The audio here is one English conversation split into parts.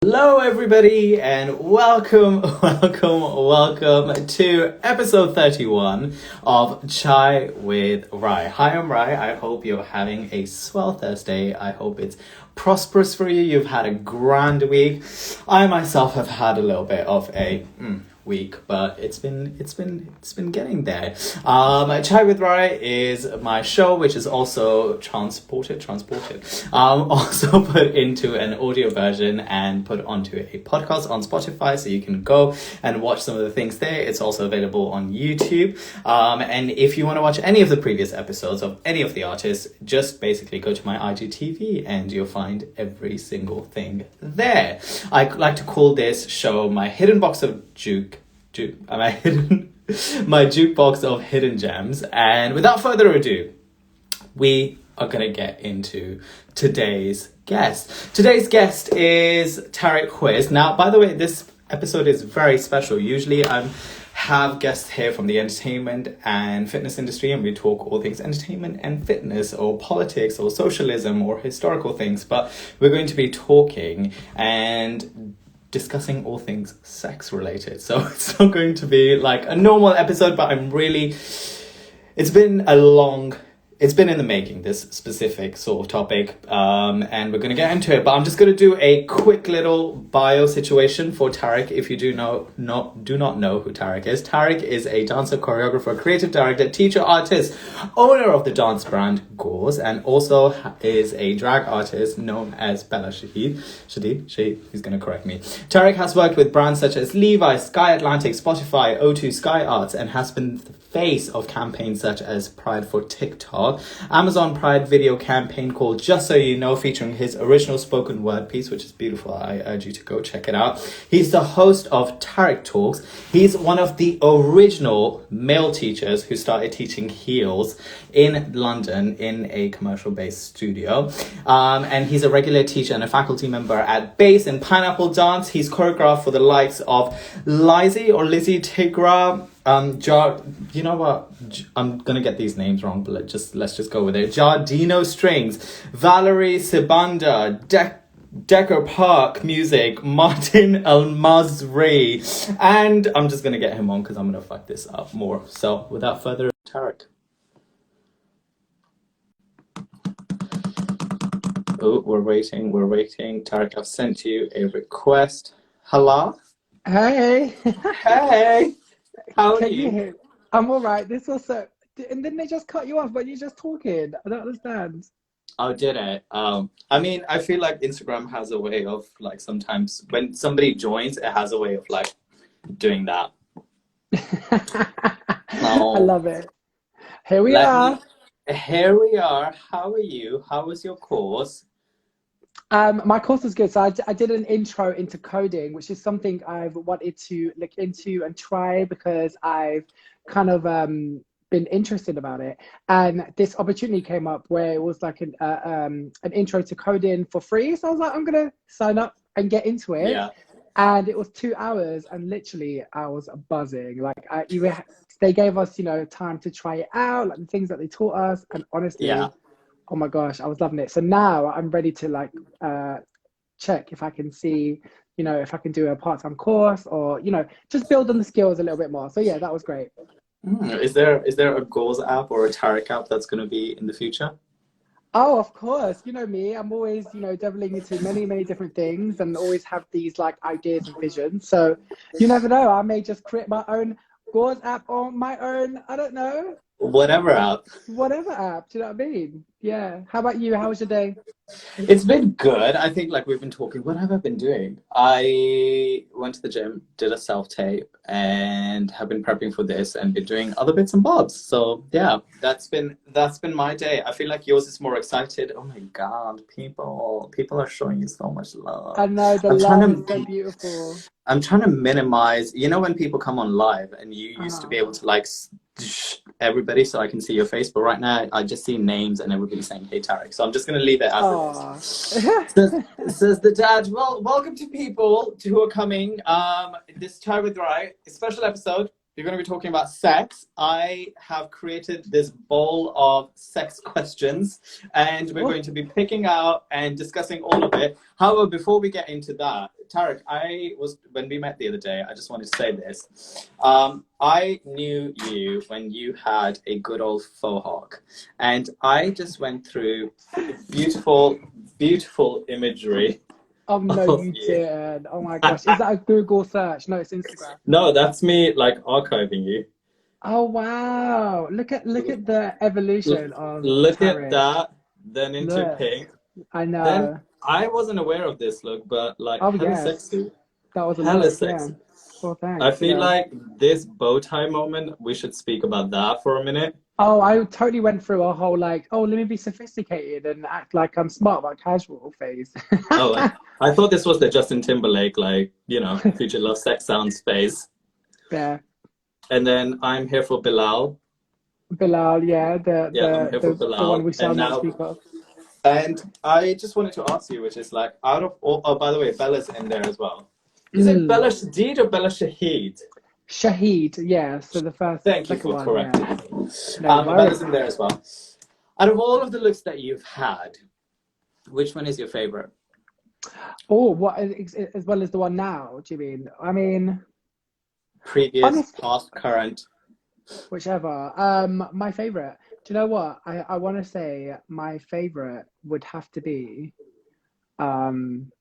Hello everybody and welcome to episode 31 of Chai with Rai. Hi, I'm Rai. I hope you're having a swell Thursday. I hope it's prosperous for you. You've had a grand week. I myself have had a little bit of a week, but it's been getting there. Chai with Rai is my show, which is also transported, also put into an audio version and put onto a podcast on Spotify, so you can go and watch some of the things there. It's also available on YouTube. And if you want to watch any of the previous episodes of any of the artists, just basically go to my IGTV and you'll find every single thing there. I like to call this show my hidden box of my jukebox of hidden gems. And without further ado, we are going to get into today's guest. Today's guest is Tarek Khwiss. Now, by the way, this episode is very special. Usually I have guests here from the entertainment and fitness industry, and we talk all things entertainment and fitness, or politics, or socialism, or historical things. But we're going to be talking and discussing all things sex related. So it's not going to be like a normal episode, but it's been in the making, this specific sort of topic, and we're going to get into it. But I'm just going to do a quick little bio situation for Tarek. If you do not know who Tarek is, Tarek is a dancer, choreographer, creative director, teacher, artist, owner of the dance brand Gauze, and also is a drag artist known as Bella Shahid. He's going to correct me. Tarek has worked with brands such as Levi's, Sky Atlantic, Spotify, O2, Sky Arts, and has been the face of campaigns such as Pride for TikTok, Amazon Pride video campaign called Just So You Know, featuring his original spoken word piece, which is beautiful. I urge you to go check it out. He's the host of Tarek Talks. He's one of the original male teachers who started teaching heels in London in a commercial-based studio. And he's a regular teacher and a faculty member at Base and Pineapple Dance. He's choreographed for the likes of Lizzie Tigra, you know what? I'm gonna get these names wrong, but let's just go with it. Giardino Strings, Valerie Sibanda, Decker Park Music, Martin Almazri, and I'm just gonna get him on because I'm gonna fuck this up more. So without further ado, Tarek. Oh, we're waiting. Tarek, I've sent you a request. Hello? Hey. Hey. How are you? Hear? I'm all right. This also, and then they just cut you off, but you're just talking. I don't understand. Oh, did it? I mean, I feel like Instagram has a way of, like, sometimes when somebody joins, it has a way of, like, doing that. I love it. Here we are. Here we are. How are you? How was your course? My course was good. So I did an intro into coding, which is something I've wanted to look into and try because I've kind of been interested about it. And this opportunity came up where it was like an intro to coding for free. So I was like, I'm gonna sign up and get into it. Yeah. And it was 2 hours, and literally I was buzzing. Like they gave us, time to try it out, like the things that they taught us, and honestly. Yeah. Oh my gosh, I was loving it. So now I'm ready to check if I can see, if I can do a part-time course or, just build on the skills a little bit more. So yeah, that was great. Is there a Goals app or a Tarek app that's going to be in the future? Oh, of course. You know me, I'm always, dabbling into many, many different things and always have these like ideas and visions. So you never know, I may just create my own Goals app on my own, I don't know. Whatever app. Whatever app, do you know what I mean? Yeah. How about you? How was your day? It's been good. I think, like, we've been talking. What have I been doing? I went to the gym, did a self-tape, and have been prepping for this and been doing other bits and bobs. So yeah, that's been my day. I feel like yours is more excited. Oh my God, people are showing you so much love. I know, the love is so beautiful. I'm trying to minimize, when people come on live and you used to be able to like everybody so I can see your face, but right now I just see names and everybody's saying, hey Tarek, so I'm just going to leave it as it is. Says the dad. Well, welcome to people who are coming. This Chai with Rai, a special episode. We're going to be talking about sex. I have created this bowl of sex questions, and we're going to be picking out and discussing all of it. However, before we get into that, Tarek, when we met the other day, I just wanted to say this. I knew you when you had a good old faux hawk, and I just went through beautiful, beautiful imagery Oh no, of you you. didn't. Oh my gosh. Is that a Google search? No, it's Instagram. No, that's me like archiving you. Oh wow. Look at the L- evolution of Look at Tarek. that, then into Look. pink. I Then know. I wasn't aware of this look, but like Oh hella yes. sexy. That was a Hella look, yeah. sexy. Well I thanks, feel like this bow tie moment, we should speak about that for a minute. Oh, I totally went through a whole like, oh, let me be sophisticated and act like I'm smart but casual phase. Oh, I thought this was the Justin Timberlake, like, Future Love Sex Sounds phase. Yeah. And then I'm here for Bilal. Bilal, yeah, the Yeah, I'm the here for the the one Bilal. we shall not speak of. And I just wanted to ask you, which is like, out of all, oh, by the way, Bella's in there as well. Is it Mm. Bella Shadid or Bella Shahid? Shahid, yeah. So the Thank you second for one, correcting yeah. me. No Bella's worries. in there as well. Out of all of the looks that you've had, which one is your favorite? Oh, what as well as the one now? Do you mean? I mean, Previous, honest, past, current. whichever. My favorite. Do you know what? I want to say my favorite would have to be um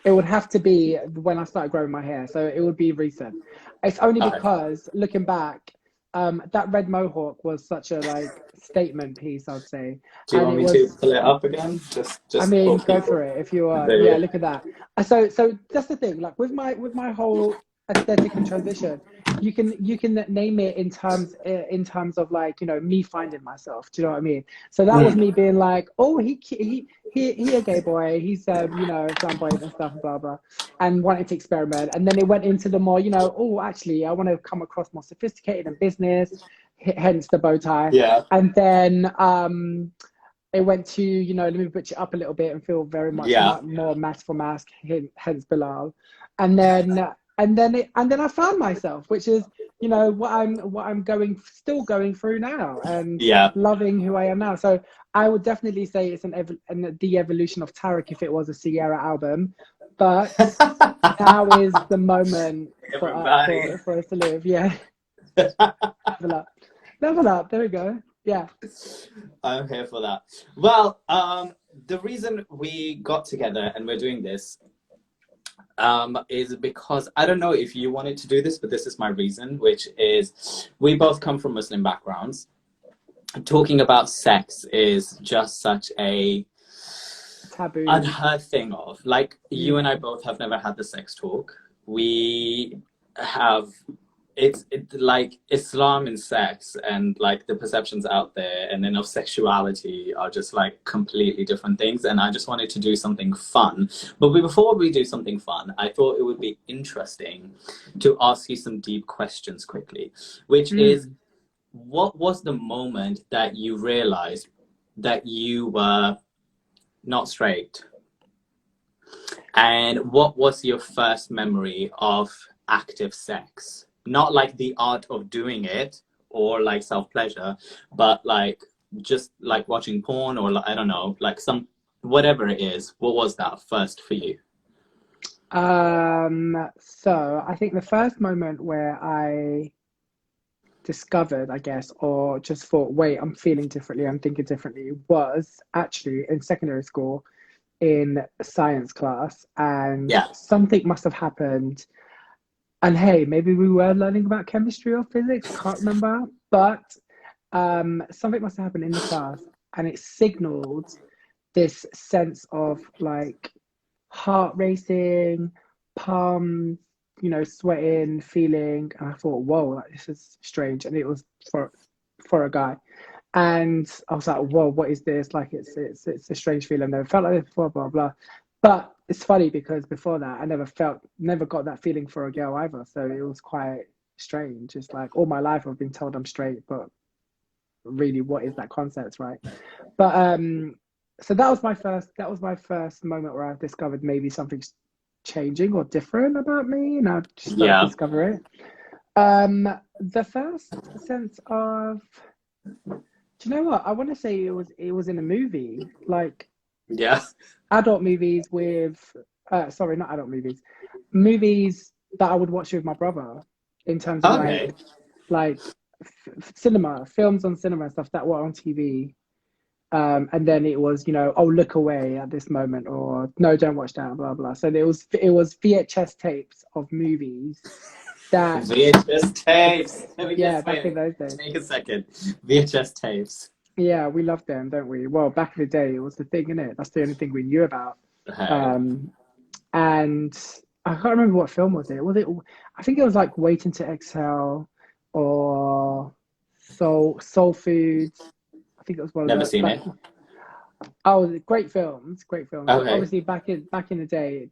it would have to be when I started growing my hair. So it would be recent. It's only Okay. because looking back, that red mohawk was such a like statement piece, I'd say. Do you And want it me to was, pull it up again? I Just mean, for go people. for it if you are. There Yeah, you look at that. So that's the thing. Like with my whole aesthetic and transition, you can name it in terms of like me finding myself. Do you know what I mean? So that go. was me being like, oh, he a gay boy. He's flamboyant and stuff, blah blah, and wanting to experiment. And then it went into the more oh, actually, I want to come across more sophisticated in business. Hence the bow tie. Yeah. And then it went to let me butch it up a little bit and feel very much Yeah. more mask for mask, hence Bilal. And then I found myself, which is what I'm still going through now, and Yeah. loving who I am now. So I would definitely say it's the evolution of Tarek if it was a Sierra album, but now is the moment Everybody. for us to live. Yeah, level up, level up. There we go. Yeah. I'm here for that. Well, the reason we got together and we're doing this is because I don't know if you wanted to do this, but this is my reason, which is we both come from Muslim backgrounds. Talking about sex is just such a Taboo. unheard thing of. Like, you and I Mm. both have never had the sex talk. We have it's like Islam and sex and like the perceptions out there and then of sexuality are just like completely different things, and I just wanted to do something fun. But before we do something fun, I thought it would be interesting to ask you some deep questions quickly, which is, Mm. what was the moment that you realized that you were not straight, and what was your first memory of active sex? Not like the art of doing it or like self pleasure, but like just like watching porn or like, I don't know, like some whatever it is. What was that first for you? So I think the first moment where I discovered, I guess, or just thought, wait, I'm feeling differently, I'm thinking differently, was actually in secondary school in science class, and Yeah. something must have happened. And hey, maybe we were learning about chemistry or physics, I can't remember, but something must have happened in the class, and it signaled this sense of like heart racing, palms, sweating, feeling. And I thought, whoa, like, this is strange. And it was for a guy. And I was like, whoa, what is this? Like, it's a strange feeling. I never felt like this before, blah, blah. But it's funny because before that, I never got that feeling for a girl either. So it was quite strange. It's like all my life I've been told I'm straight, but really, what is that concept, right? But so that was my first moment where I discovered maybe something's changing or different about me, and I just started to Yeah. discover it. The first sense of, do you know what? I want to say it was in a movie, like Yeah. adult movies with sorry, not adult movies, movies that I would watch with my brother, in terms of Okay. like cinema, films on cinema and stuff that were on TV. And then it was, oh, look away at this moment, or no, don't watch that, blah blah. So it was VHS tapes of movies that, VHS tapes. Let me yeah, just back in wait. those days. Take a second. VHS tapes. Yeah, we loved them, don't we? Well, back in the day, it was the thing, innit? That's the only thing we knew about. Hey. Um, and I can't remember what film was it. Was it? I think it was like Waiting to Exhale or Soul Food. I think it was one of Never the seen like. it. Oh, great films, great films. But Okay. obviously, back in the day,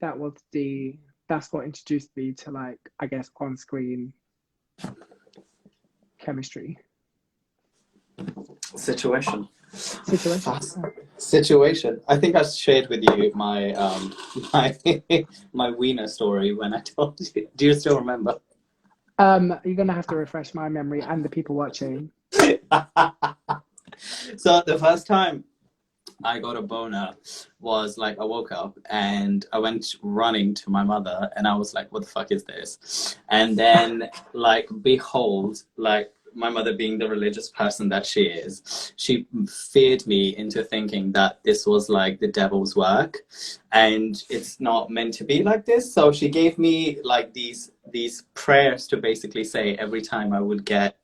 that's what introduced me to, like, I guess, on screen chemistry Situation. situation. Fast. Situation. I think I shared with you my my my wiener story when I told you. Do you still remember? You're gonna have to refresh my memory and the people watching. So the first time I got a boner was like I woke up and I went running to my mother and I was like, what the fuck is this? And then, like, behold, like, my mother being the religious person that she is, she feared me into thinking that this was like the devil's work and it's not meant to be like this. So she gave me like these prayers to basically say every time I would get,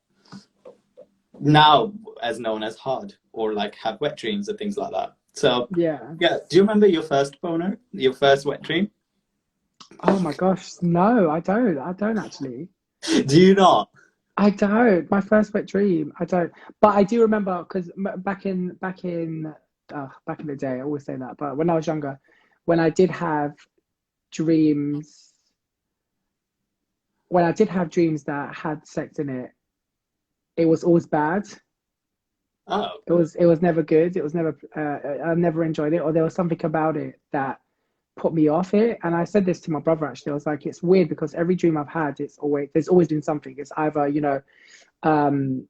now as known as hard, or like have wet dreams and things like that. So Yeah. yeah, do you remember your first boner, your first wet dream? Oh my gosh, no, I don't. I don't actually. Do you not? I don't. My first wet dream. I don't. But I do remember, because back in the day, I always say that. But when I was younger, when I did have dreams, when I did have dreams that had sex in it, it was always bad. Oh. It was never good. It was never. I never enjoyed it, or there was something about it that put me off it. And I said this to my brother actually. I was like, it's weird because every dream I've had, there's always been something. It's either, um,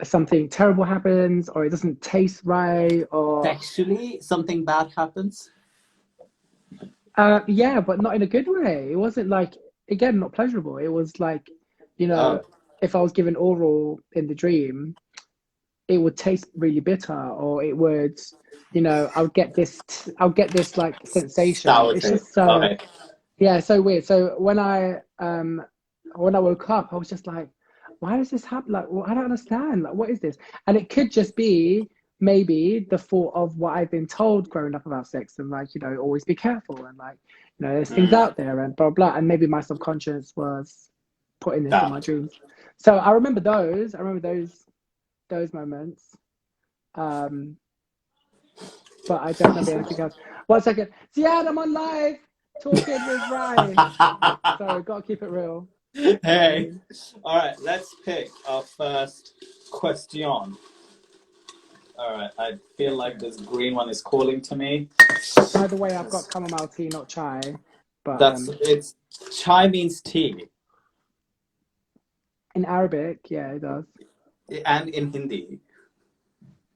something terrible happens, or it doesn't taste right, or Sexually, something bad happens? yeah, but not in a good way. It wasn't like, again, not pleasurable. It was like, you know, Oh. if I was given oral in the dream, it would taste really bitter, or it would, I'll get this like sensation. Sour It's taste. just so, Okay. yeah, so weird. So when I woke up, I was just like, why does this happen? Like, well, I don't understand. Like, what is this? And it could just be maybe the thought of what I've been told growing up about sex, and, like, always be careful, and, like, there's things Mm. out there, and blah blah. And maybe my subconscious was putting this in Yeah. my dreams. So I remember those. I remember those moments. Um, but I don't remember anything else. 1 second. Ziad, I'm on live talking with Rai. So gotta keep it real. Hey. All right, let's pick our first question. All right, I feel like this green one is calling to me. By the way, I've got chamomile tea, not chai. But It's chai means tea, in Arabic, yeah, it does. and in Hindi,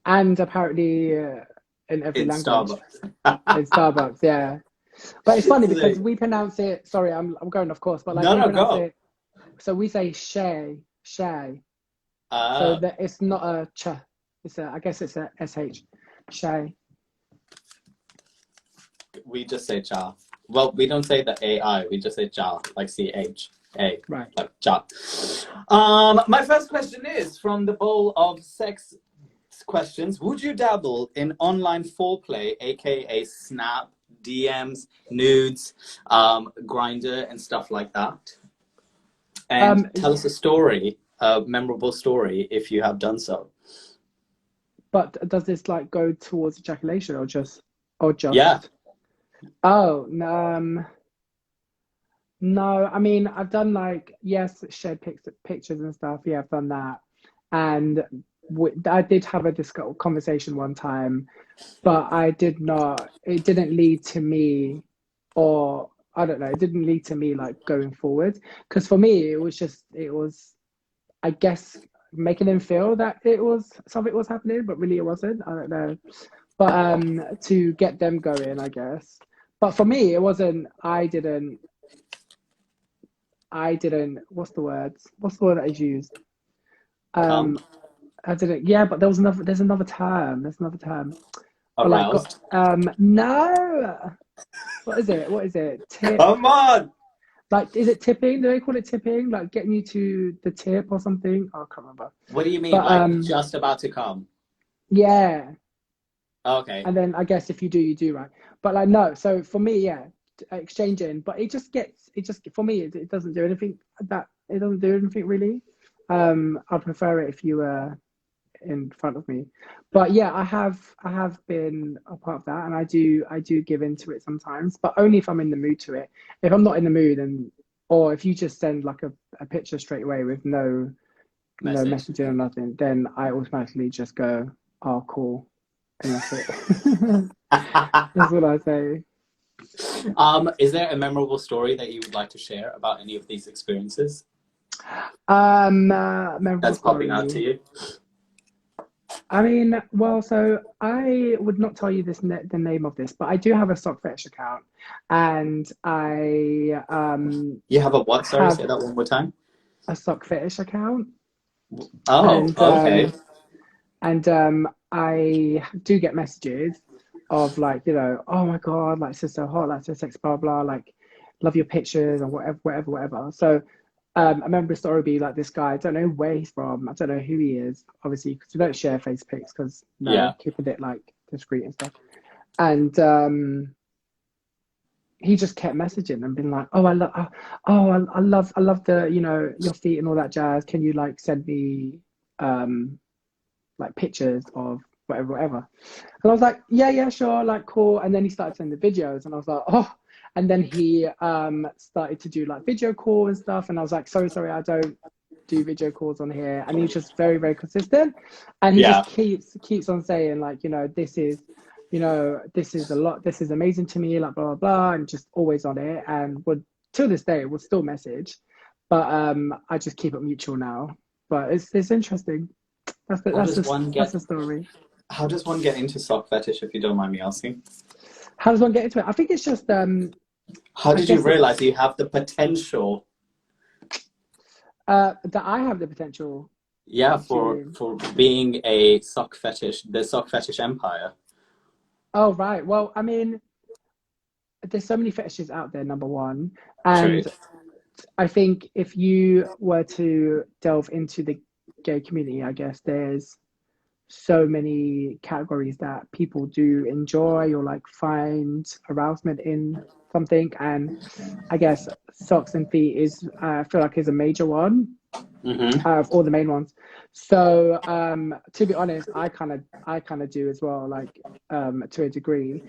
And apparently in every in language. Starbucks. In Starbucks, yeah. But it's funny because Like, we pronounce it, sorry, I'm going off course, but, like, no, we no, pronounce go. it, so we say shay, shay. So Ah, that it's not a ch, I guess it's a sh, shay. we just say cha. Well, we don't say the AI. We just say cha, like CHA, Right. like cha. My first question is from the bowl of sex questions. Would you dabble in online foreplay, aka Snap, DMs, nudes, Grinder, and stuff like that? And tell us a story, a memorable story, if you have done so. But does this, like, go towards ejaculation, or just, Yeah. Oh, no, no, I mean, I've done, like, yes, shared pictures and stuff. Yeah, I've done that. And I did have a conversation one time, but it didn't lead to me, or I don't know, it didn't lead to me, like, going forward. Because for me, I guess, making them feel that it was something was happening, but really it wasn't. I don't know. But to get them going, I guess. But for me, it wasn't. I didn't. What's the word? What's the word that is used? Come. Um, I didn't. Yeah, but there was another. There's another term. There's another term. But like, got Aroused. no. What is it? What is it? Tip. Come on! Like, is it tipping? Do they call it tipping? Like getting you to the tip or something? Oh, I can't remember. What do you mean, But like just about to come? yeah. Okay. And then I guess if you do, you do, right? But like no. So for me, yeah, exchanging. But it just for me, it doesn't do anything. That it doesn't do anything really. I'd prefer it if you were in front of me. But yeah, I have been a part of that, and I do give into it sometimes, but only if I'm in the mood to it. If I'm not in the mood, and or if you just send like a picture straight away with no Message. messaging or nothing, then I automatically just go, oh cool, and that's it. That's what I say. Is there a memorable story that you would like to share about any of these experiences Memorable that's popping out to story. you? I mean, well, so I would not tell you the name of this, but I do have a sock fetish account, and I You have a what? Sorry, have say that one more time. a sock fetish account, Oh, and okay. I do get messages of like, oh my God, like this is so hot, like so sexy, blah blah, like love your pictures and whatever. So I remember a story would be like this guy, I don't know where he's from, I don't know who he is, obviously, because we don't share face pics because no, Yeah. keeping it like discreet and stuff. And he just kept messaging and being like, "Oh, I love the, your feet and all that jazz. Can you like send me um like pictures of whatever?" And I was like, "Yeah, yeah, sure, like cool." And then he started sending the videos, and I was like, "Oh." And then he started to do like video call and stuff, and I was like, "Sorry, I don't do video calls on here." And he's just very, very consistent, and he just Yeah. keeps on saying like, this is a lot, this is amazing to me, like blah blah blah, and just always on it, and would till this day would still message, but I just keep it mutual now. But it's interesting. How does one That's get the story. how does one get into sock fetish if you don't mind me asking? How does one get into it? I think it's just How I did you guess realize it's you have the potential, that I have the potential yeah, to. for being a sock fetish, the sock fetish empire? Oh right. Well, I mean, there's so many fetishes out there, number one, True. and I think if you were to delve into the gay community, I guess there's so many categories that people do enjoy or like find arousement in something, and I guess socks and feet is I feel like is a major one Mm-hmm. of all the main ones. So to be honest, I kind of do as well, like to a degree.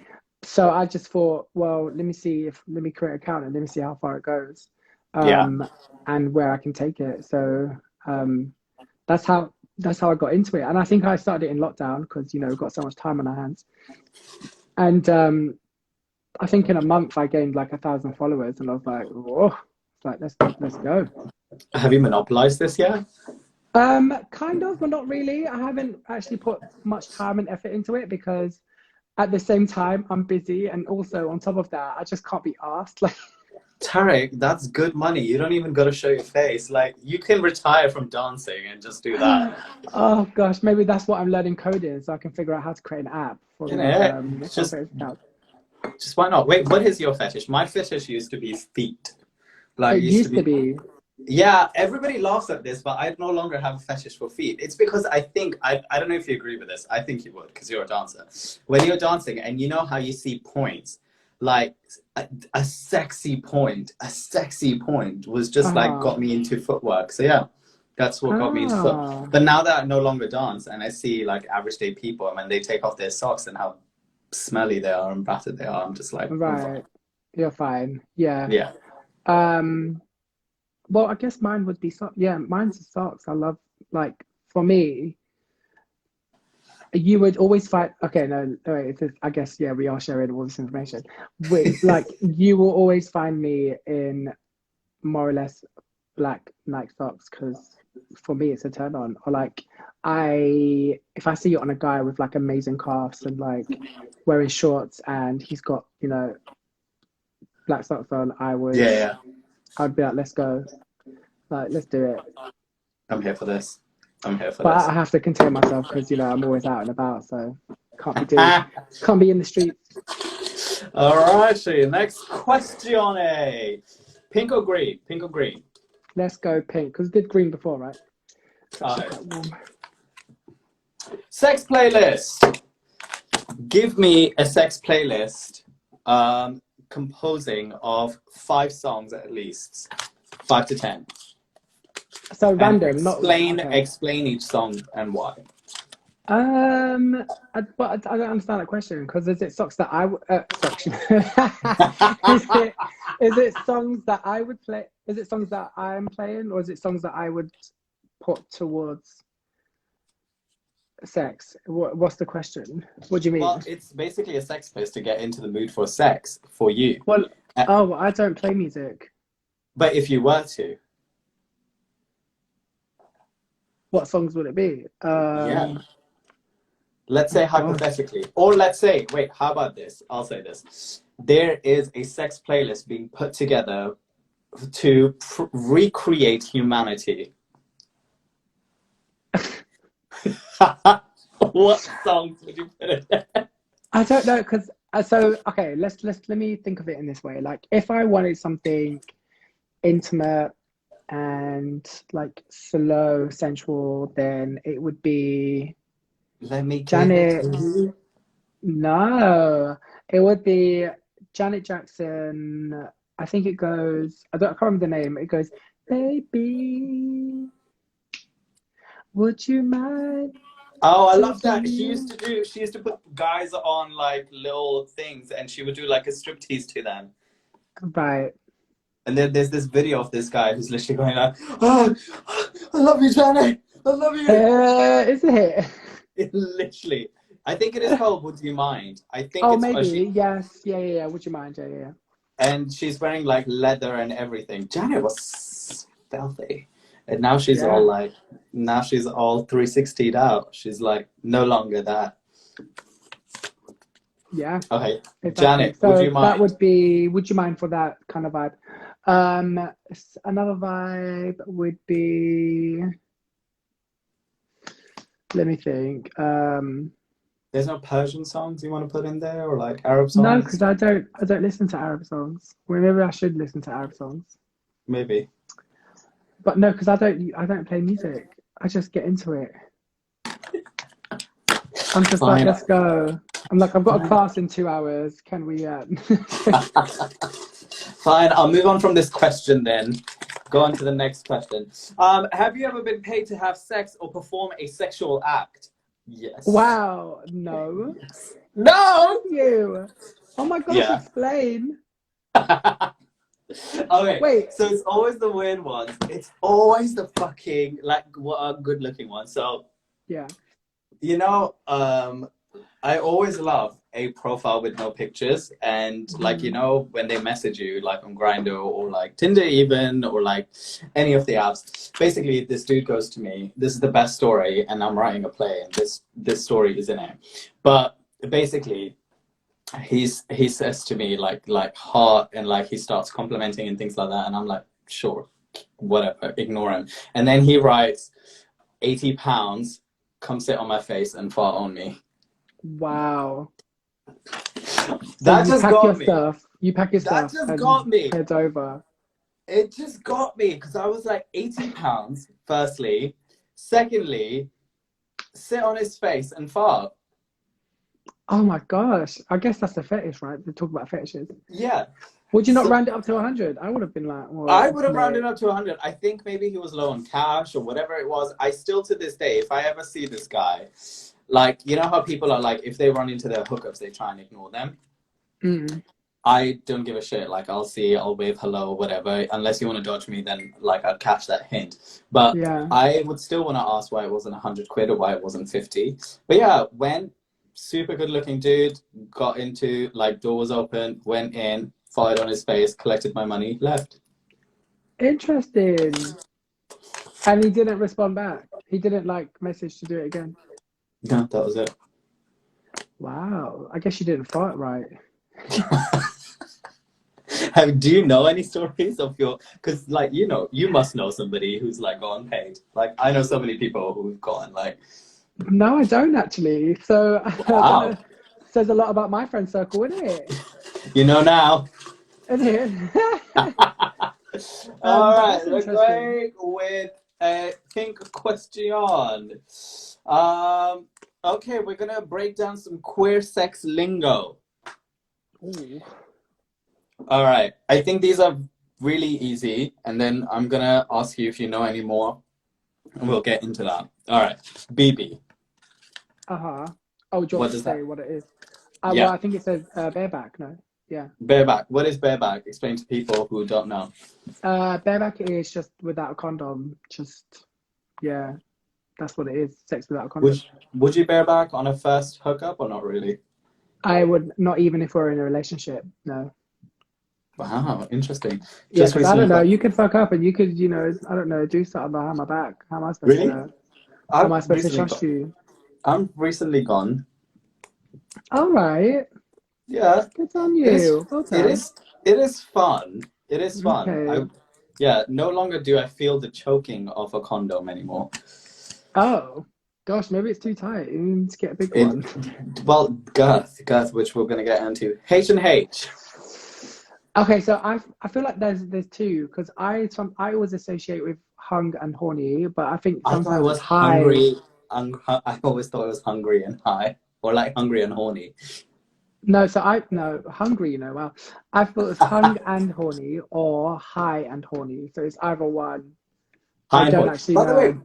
So I just thought, well, let me create an account and let me see how far it goes, Yeah. um, and where I can take it. So um, that's how I got into it, and I think I started it in lockdown because we've got so much time on our hands, and I think in a month I gained like 1,000 followers, and I was like, whoa, it's like let's go. Have you monopolized this yet? Kind of, but not really. I haven't actually put much time and effort into it because at the same time I'm busy, and also on top of that, I just can't be asked. Like, Tarek, that's good money. You don't even got to show your face. Like, you can retire from dancing and just do that. oh gosh, maybe that's what I'm learning coding, so I can figure out how to create an app for You these know, just software accounts. just why not? Wait, what is your fetish? My fetish used to be feet. Like, It it used to used to be. be. Yeah, everybody laughs at this, but I no longer have a fetish for feet. It's because I think I don't know if you agree with this. I think you would because you're a dancer. When you're dancing and you know how you see points, like a sexy point was just like Uh-huh. got me into footwork. So yeah, that's what got me into foot. Ah, But now that I no longer dance and I see like average day people and when they take off their socks and how smelly they are and battered they are, I'm just like, move on. right. You're fine. Yeah. Yeah. Um, well, I guess mine would be socks. Yeah, mine's socks. I love, like, for me, you would always find, okay, no, wait, I guess, yeah, we are sharing all this information. Like, you will always find me in more or less black Nike socks because for me it's a turn on. Or like if I see it on a guy with like amazing calves and like wearing shorts and he's got black socks on, Yeah. I'd be like, let's go. Like, let's do it. I'm here for this. I'm here for But this. I have to contain myself because, you know, I'm always out and about, so can't be in the streets. Alrighty, next question. Pink or green? Pink or green? Let's go pink because we did green before, right? It's actually Alright. quite warm. Sex playlist. Give me a sex playlist composing of 5 songs at least. 5 to 10. So And random, not okay. explain each song and why. But I don't understand that question because is it socks that socks? Is it songs that I would play? Is it songs that I'm playing, or is it songs that I would put towards sex? What's the question? What do you mean? Well, it's basically a sex playlist to get into the mood for sex for you. Well, I don't play music. But if you were to, What songs would it be? yeah. Let's say hypothetically, or let's say, wait, how about this? I'll say this. There is a sex playlist being put together to recreate humanity. What songs would you put in there? I don't know because okay, let me think of it in this way. Like if I wanted something intimate and like slow, sensual, then it would be Let me Janet. give it to you. No, it would be Janet Jackson. I think it goes. I can't remember the name. It goes, baby, would you mind? Oh, I love that. She used to put guys on like little things and she would do like a striptease to them. Right. And then there's this video of this guy who's literally going like, oh, I love you, Janet. I love you. Is it? It literally. I think it is called Would You Mind? I think Oh, it's maybe. Yes. Yeah. Would you mind? Yeah. and she's wearing like leather and everything. Janet was filthy. And now she's all Yeah. like, now she's all 360'd out. She's like no longer that. Yeah. Okay, Exactly. Janet, So would you mind? that would be, would you mind for that kind of vibe? Another vibe would be, let me think. There's no Persian songs you want to put in there or like Arab No, songs? because I don't listen to Arab songs. Well, maybe I should listen to Arab songs. Maybe. But no, because I don't play music. I just get into it. I'm just like, Fine. let's go. I'm like, I've got a class in 2 hours. Can we? Fine, I'll move on from this question then. Go on to the next question. Have you ever been paid to have sex or perform a sexual act? Yes. Wow. No. Yes. No! You. Oh my gosh, Yeah. explain. Okay, Wait. so it's always the weird ones. It's always the fucking, like, good looking ones. So, Yeah. you know, I always love a profile with no pictures. And, like, you know, when they message you, like on Grindr or like Tinder even, or like any of the apps, basically this dude goes to me, this is the best story, and I'm writing a play, and this story is in it. But basically, he says to me like hot, and like he starts complimenting and things like that, and I'm like, sure, whatever, ignore him. And then he writes, 80 pounds, come sit on my face and fart on me. Wow. That So just got me. You pack your That stuff just and got me. head over. It just got me because I was like, 80 pounds, firstly. Secondly, sit on his face and fart. Oh my gosh. I guess that's a fetish, right? They talk about fetishes. Yeah. Would you not So- round it up to 100? I would have been like, well, I would have no. rounded up to 100. I think maybe he was low on cash or whatever it was. I still, to this day, if I ever see this guy, like, you know how people are like, if they run into their hookups, they try and ignore them. Mm. I don't give a shit. Like, I'll wave hello or whatever. Unless you want to dodge me, then like I'd catch that hint. But Yeah. I would still want to ask why it wasn't 100 quid or why it wasn't 50. But yeah, when super good looking dude got into, like, door was open, went in, fired on his face, collected my money, left. Interesting. And he didn't respond back. He didn't like message to do it again. No, that was it. Wow. I guess you didn't fart right. Do you know any stories of your? Because like you must know somebody who's like gone paid. Like I know so many people who've gone like, No, I don't actually. So I don't know. wow, Says a lot about my friend circle, isn't it? you know now. Isn't it? All But right, that's we're interesting. going with a pink question. Um, okay, we're gonna break down some queer sex lingo. Ooh. All right, I think these are really easy, and then I'm gonna ask you if you know any more, and we'll get into that. All right, BB, Uh-huh. Oh, do you want what me to does that? say what it is? Well, Yeah, I think it says bareback. No, yeah. bareback. What is bareback? Explain to people who don't know. Bareback is just without a condom. Just yeah, that's what it is. Sex without a condom. Would would you bareback on a first hookup or not really? I would not even if we're in a relationship. No. Wow, interesting. Yeah, Just because I don't recently know. got You could fuck up and you could, I don't know, do something behind my back. How am I supposed really. to? How am I've I supposed to recently trust got. you? I'm recently gone. All right. Yeah, Good on it is. you. Well It done. is. It is fun. It is fun. Okay. Yeah. No longer do I feel the choking of a condom anymore. Oh, gosh, maybe it's too tight. You need to get a bigger It. one. Well, girth, which we're gonna get into. H&H. Okay, so I feel like there's two because I always associate with hung and horny, but I think I thought it sometimes it's was high. hungry. I always thought it was hungry and high, or like hungry and horny. No, so I no hungry. Well, I thought it's hung and horny or high and horny. So it's either one. I High and don't horny. actually By the way, know.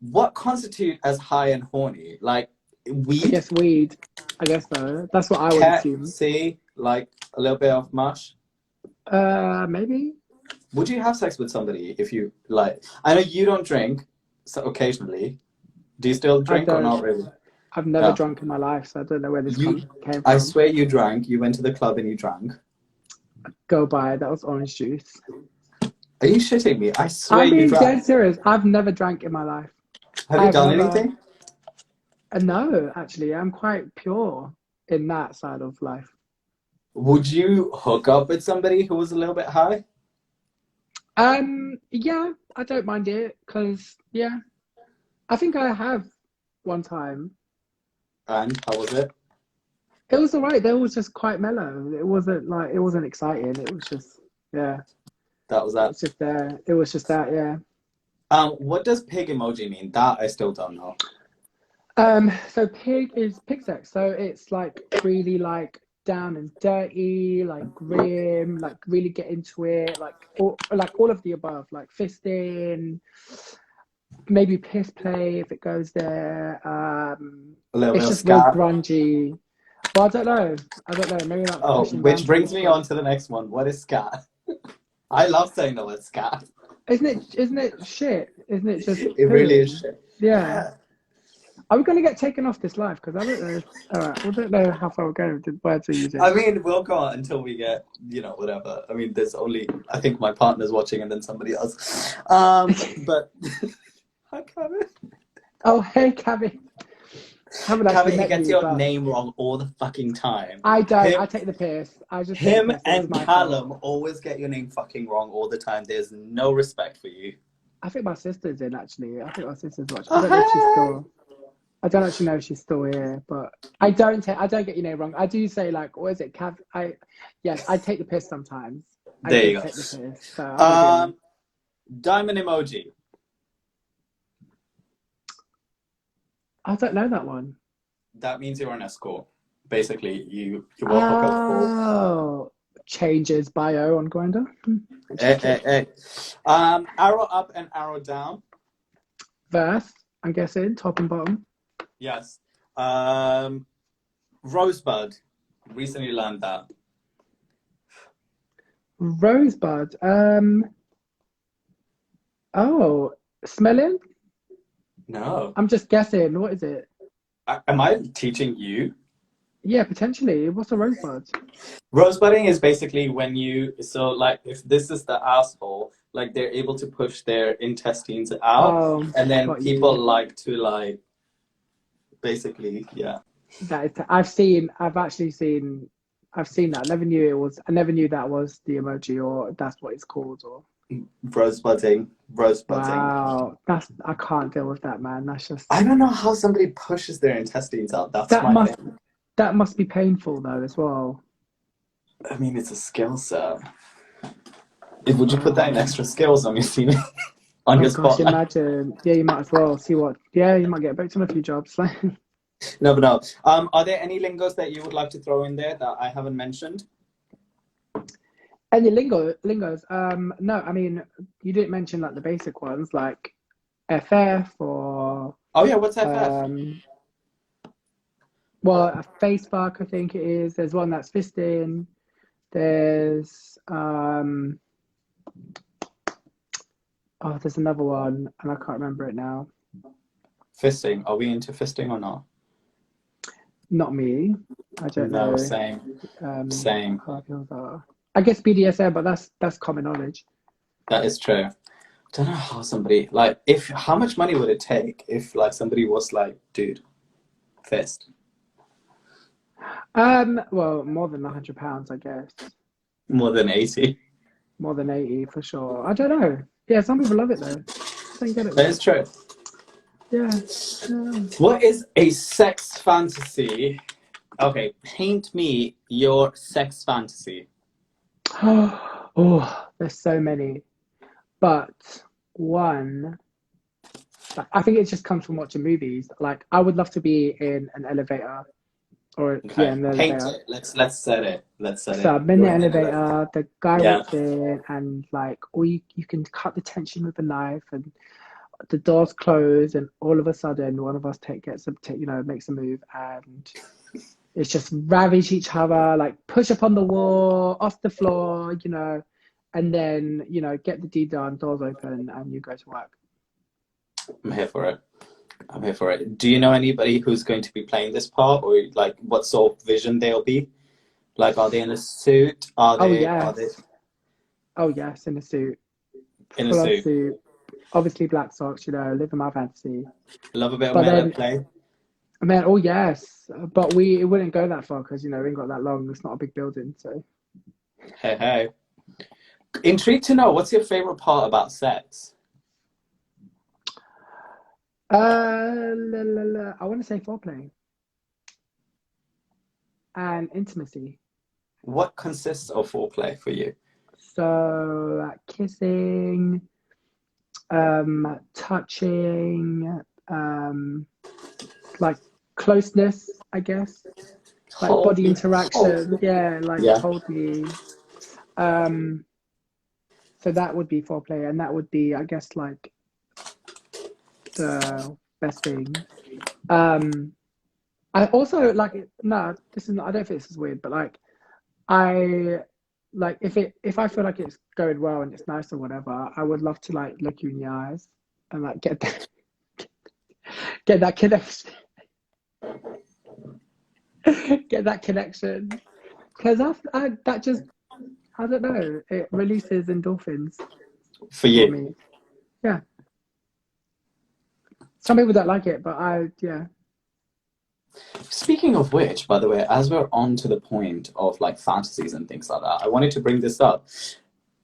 what constitute as high and horny? Like I weed? guess weed. I guess so. That's what I would Cat, assume. C, like a little bit of mush. Maybe. Would you have sex with somebody if you like? I know you don't drink, so occasionally. Do you still I drink or don't. not really? I've never No. drunk in my life, so I don't know where this You, came I from. swear you drank. You went to the club and you drank. Go by. That was orange juice. Are you shitting me? I swear I'm you being drank. dead serious. I've never drank in my life. Have you I've done never. anything? No, actually, I'm quite pure in that side of life. Would you hook up with somebody who was a little bit high? Yeah, I don't mind it because yeah, I think I have one time. And how was it? It was all right. They was just quite mellow. It wasn't exciting. It was just yeah. That was It that. was just there. It was just that yeah. What does pig emoji mean? That I still don't know. So pig is pig sex. So it's like really like down and dirty, like grim, like really get into it, like all of the above, like fisting, maybe piss play if it goes there. A little bit It's of just real scat. grungy. Well, I don't know. I don't know. Maybe that's Oh, pushing which brings boundaries, me on but to the next one. What is scat? I love saying the word scat. isn't it shit? Isn't it just It really is pooing? shit. Yeah. Yeah. Are we going to get taken off this live? Because I don't know. All right, we don't know how far we're going with the words we're using. I mean, we'll go on until we get, whatever. I mean, there's only, I think my partner's watching and then somebody else. But, hi, Kevin. Oh, hey, Cabby. Haven't actually Kevin, he met gets you, your but name wrong all the fucking time. I don't. Him, I take the piss. I just take the him piss. It's and my fault. Callum always get your name fucking wrong all the time. There's no respect for you. I think my sister's in actually. I think my sister's watching. I Oh, don't know if she's hey! still. I don't actually know if she's still here, but I don't get your name wrong. I do say like, what is it, Cav? Yes, I take the piss sometimes. I There do you go. take the piss, so I'm gonna be honest. Diamond emoji. I don't know that one. That means you're an escort. Basically, you will hook up for Oh, changes bio on Grindr. eh, eh, eh. Arrow up and arrow down. Verse, I'm guessing top and bottom. Yes. Rosebud. Recently learned that. Rosebud. Oh, smelling. No. I'm just guessing. What is it? Am I teaching you? Yeah, potentially. What's a rosebud? Rosebudding is basically when like if this is the asshole, like they're able to push their intestines out, Oh, and then got people you. like to basically, yeah. That is. I've actually seen I've seen that. I never knew it was. I never knew that was the emoji, or that's what it's called. Or Rosebuding. Rosebuding. wow, I can't deal with that, man. That's just I don't know how somebody pushes their intestines out. That's that my must thing. that must be painful though as well. I mean, it's a skill set. Would you put that in Oh, extra skills on your CV? On oh your gosh, spotlight? imagine. Yeah, you might as well see what. Yeah, you might get booked on a few jobs. No, but no. Are there any lingos that you would like to throw in there that I haven't mentioned? Any lingos? No, I mean you didn't mention like the basic ones like FF or Oh yeah, what's FF? um well a face fuck I think it is. There's one that's fisting. There's oh there's another one and I can't remember it now. Fisting. Are we into fisting or not? Not me. I don't No, know same. Same. how people are. I guess BDSM, but that's common knowledge. That is true. I don't know how somebody like if how much money would it take if like somebody was like, dude, fist. Well, more than £100, I guess. More than 80. More than 80 for sure. I don't know. Yeah, some people love it though. I don't get it That though. is true. Yeah. Yeah. What is a sex fantasy? Okay, paint me your sex fantasy. Oh, there's so many. But one, I think it just comes from watching movies. Like, I would love to be in an elevator or, yeah, Okay, an paint elevator. it. Let's set it. Let's set So it. I'm in the You're in an elevator. elevator, the guy Yeah. walks in, and like, or you can cut the tension with a knife, and the doors close, and all of a sudden, one of us makes a move, and it's just ravage each other, like push up on the wall, off the floor, and then, get the deed done, doors open, and you go to work. I'm here for it. I'm here for it. Do you know anybody who's going to be playing this part, or like what sort of vision they'll be? Like, are they in a suit? Oh, Are they yes. Oh, yes, in a suit, in a full on suit? suit, obviously black socks, living my fantasy. Love a bit of But melee then, play. man, oh, yes. But it wouldn't go that far because, we ain't got that long. It's not a big building. So, Hey, hey. Intrigued to know what's your favorite part about sex? I want to say foreplay and intimacy. What consists of foreplay for you? So, kissing, touching, like closeness, I guess, like Hold body me, hold interaction. me. Yeah, like Yeah. hold me. Um, so that would be foreplay, and that would be, I guess, like the best thing. Um, I also like no, this is not. I don't think this is weird, but like I like if I feel like it's going well and it's nice or whatever, I would love to like look you in the eyes and like get that connection, get that connection, because that just I don't know, it releases endorphins For for you. me. Yeah, some people don't like it, but yeah. Speaking of which, by the way, as we're on to the point of like fantasies and things like that, I wanted to bring this up.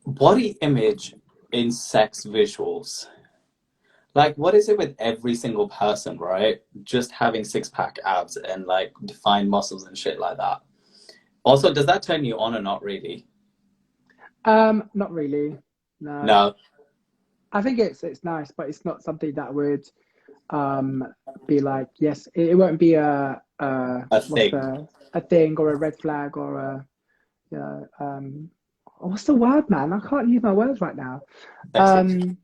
Body image in sex visuals. Like, what is it with every single person, right? Just having six-pack abs and like defined muscles and shit like that. Also, does that turn you on or not really? Not really. No, No, I think it's nice, but it's not something that would be like yes. It won't be a what's thing. a thing or a red flag or a you know what's the word, man? I can't use my words right now. Sexy. Um,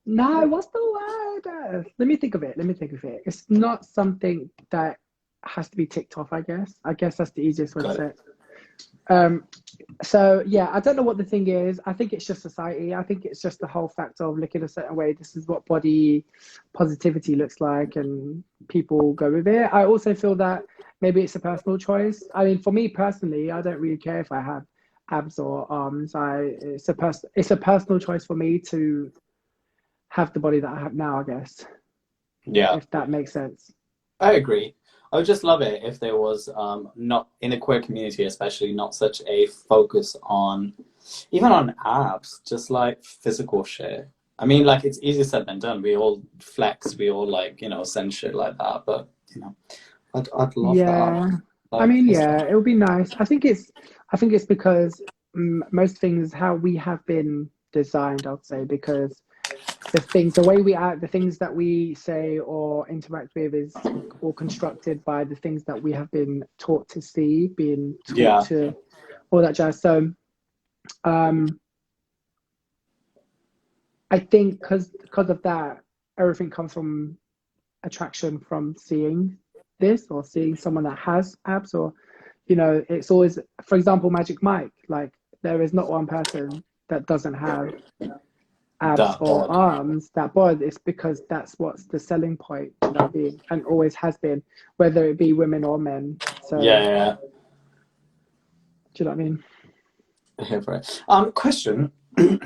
no, what's the word? Let me think of it. Let me think of it. It's not something that has to be ticked off. I guess that's the easiest way to Got say it. it. Um, So yeah, I don't know what the thing is. I think it's just society. I think it's just the whole fact of looking a certain way. This is what body positivity looks like, and people go with it. I also feel that maybe it's a personal choice. I mean, for me personally, I don't really care if I have abs or arms. It's a personal choice for me to have the body that I have now, I guess, Yeah, if that makes sense. I agree. I would just love it if there was not in a queer community, especially not such a focus on even on abs, just like physical shit. I mean, like it's easier said than done. We all flex, we all like send shit like that. But I'd love that. Yeah. I Like mean, it's yeah, it would be nice. I think it's because most things how we have been designed, I'd say, because the way we act, the things that we say or interact with is all constructed by the things that we have been taught to see, being taught yeah, to all that jazz. So, um, I think because of that, everything comes from attraction from seeing this or seeing someone that has abs or it's always, for example, Magic Mike, like there is not one person that doesn't have abs that or bod. arms that bod. It's because that's what's the selling point, you know what I mean, and always has been, whether it be women or men. So Yeah, yeah, do you know what I mean? yeah. Here for it. Question.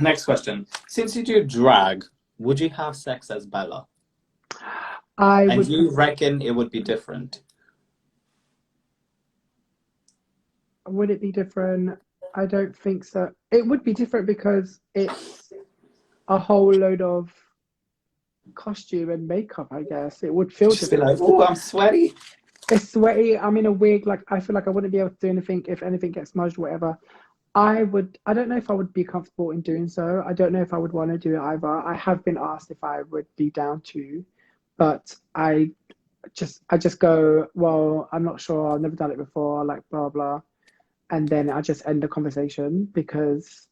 Next question. Since you do drag, would you have sex as Bella? I And would you pref- reckon it would be different? would it be different? I don't think so. It would be different because it's a whole load of costume and makeup, I guess. It would feel Just be like, different. oh, I'm sweaty. It's sweaty. I'm in a wig. Like, I feel like I wouldn't be able to do anything if anything gets smudged or whatever. I don't know if I would be comfortable in doing so. I don't know if I would want to do it either. I have been asked if I would be down to, but I just go, well, I'm not sure. I've never done it before, like blah blah. And then I just end the conversation because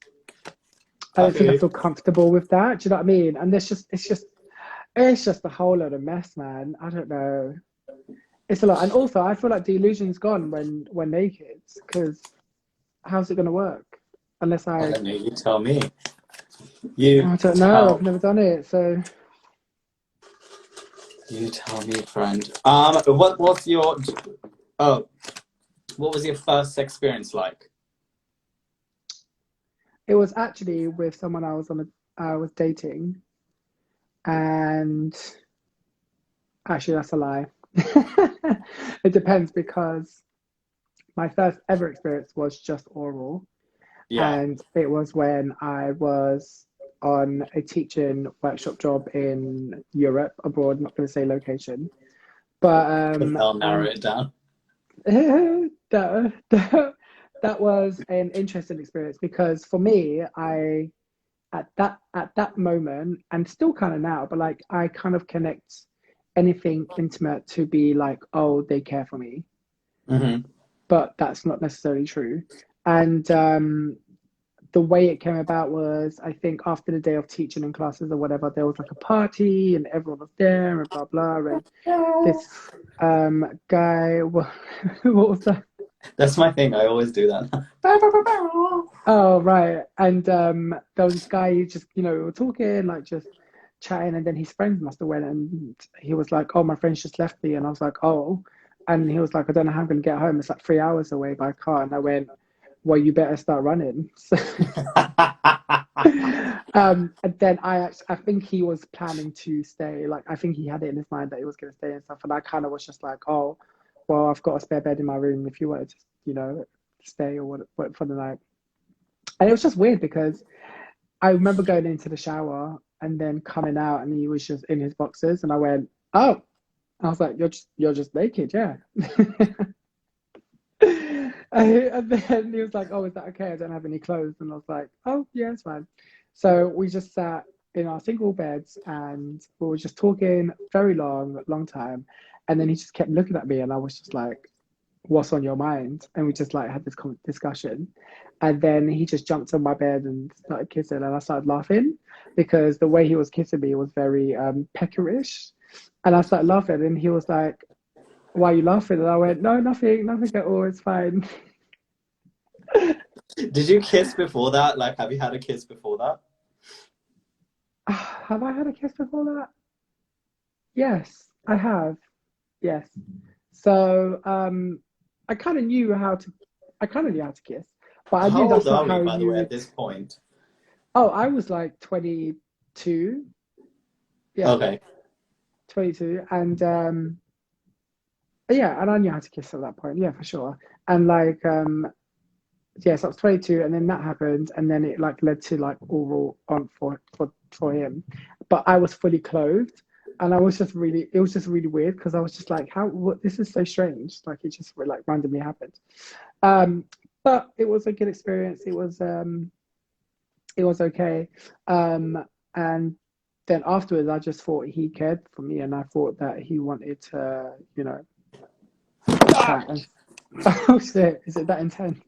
I I don't think feel I you. feel comfortable with that. Do you know what I mean? And it's just a whole lot of mess, man. I don't know. It's a lot. And also I feel like the illusion's gone when we're naked, because how's it gonna work? Unless I I don't know. You tell me. You I don't know. I've tell. never done it, so You tell me, friend. What was your? Oh, what was your first experience like? it was actually with someone I was dating, and actually that's a lie. It depends because my first ever experience was just oral, Yeah. and it was when I was on a teaching workshop job in Europe abroad. Not going to say location, but I'll narrow and it down. that was an interesting experience because for me, I at that moment and still kind of now, but like I kind of connect anything intimate to be like, oh, they care for me, Hmm. but that's not necessarily true. And the way it came about was, I think after the day of teaching in classes or whatever, there was like a party and everyone was there and blah blah. And this guy, what was that? That's my thing. I always do that. Oh, right. And there was this guy who just, we were talking, like just chatting, and then his friends must have went and he was like, oh, my friends just left me. And I was like, oh. And he was like, I don't know how I'm gonna get home. It's like 3 hours away by car. And I went, well, you better start running. So and then I think he was planning to stay. Like I think he had it in his mind that he was gonna stay and stuff. And I kind of was just like, oh, well, I've got a spare bed in my room if you wanted to, stay or what for the night. And it was just weird because I remember going into the shower and then coming out and he was just in his boxers and I went, oh. I was like, you're just naked, yeah. And then he was like, oh, is that okay? I don't have any clothes. And I was like, oh, yeah, it's fine. So we just sat in our single beds and we were just talking very long time. And then he just kept looking at me and I was just like, what's on your mind? And we just like had this discussion. And then he just jumped on my bed and started kissing. And I started laughing because the way he was kissing me was very peckerish. And I started laughing and he was like, why are you laughing? And I went, no, nothing at all. It's fine. Did you kiss before that? Like, have you had a kiss before that? Have I had a kiss before that? Yes, I have. Yes. So I kind of knew how to kiss, but I knew How old that's not are we, how by the you way, at would. this point? Oh, I was like 22. Yeah, Okay. 22. And Yeah, and I knew how to kiss at that point. Yeah, for sure. And like, yes, I was 22, and then that happened, and then it like led to like oral on for him, but I was fully clothed, and I was just really, it was just really weird because I was just like, how, what, this is so strange. Like it just like randomly happened. Um, but it was a good experience. It was okay. And then afterwards, I just thought he cared for me, and I thought that he wanted to, you know, try and. Oh shit! Is it that intense?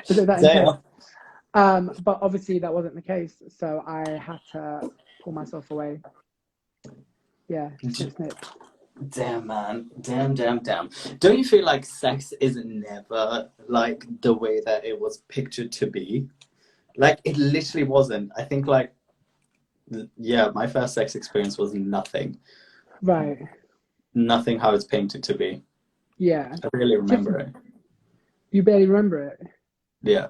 Is it that intense? Damn. But obviously that wasn't the case, so I had to pull myself away. Yeah, snip, snip. Damn, man. Damn, damn, damn. Don't you feel like sex is never like the way that it was pictured to be? Like, it literally wasn't. I think, like, yeah, my first sex experience was nothing. Right. Nothing how it's painted to be. Yeah. I really remember it. You barely remember it. Yeah.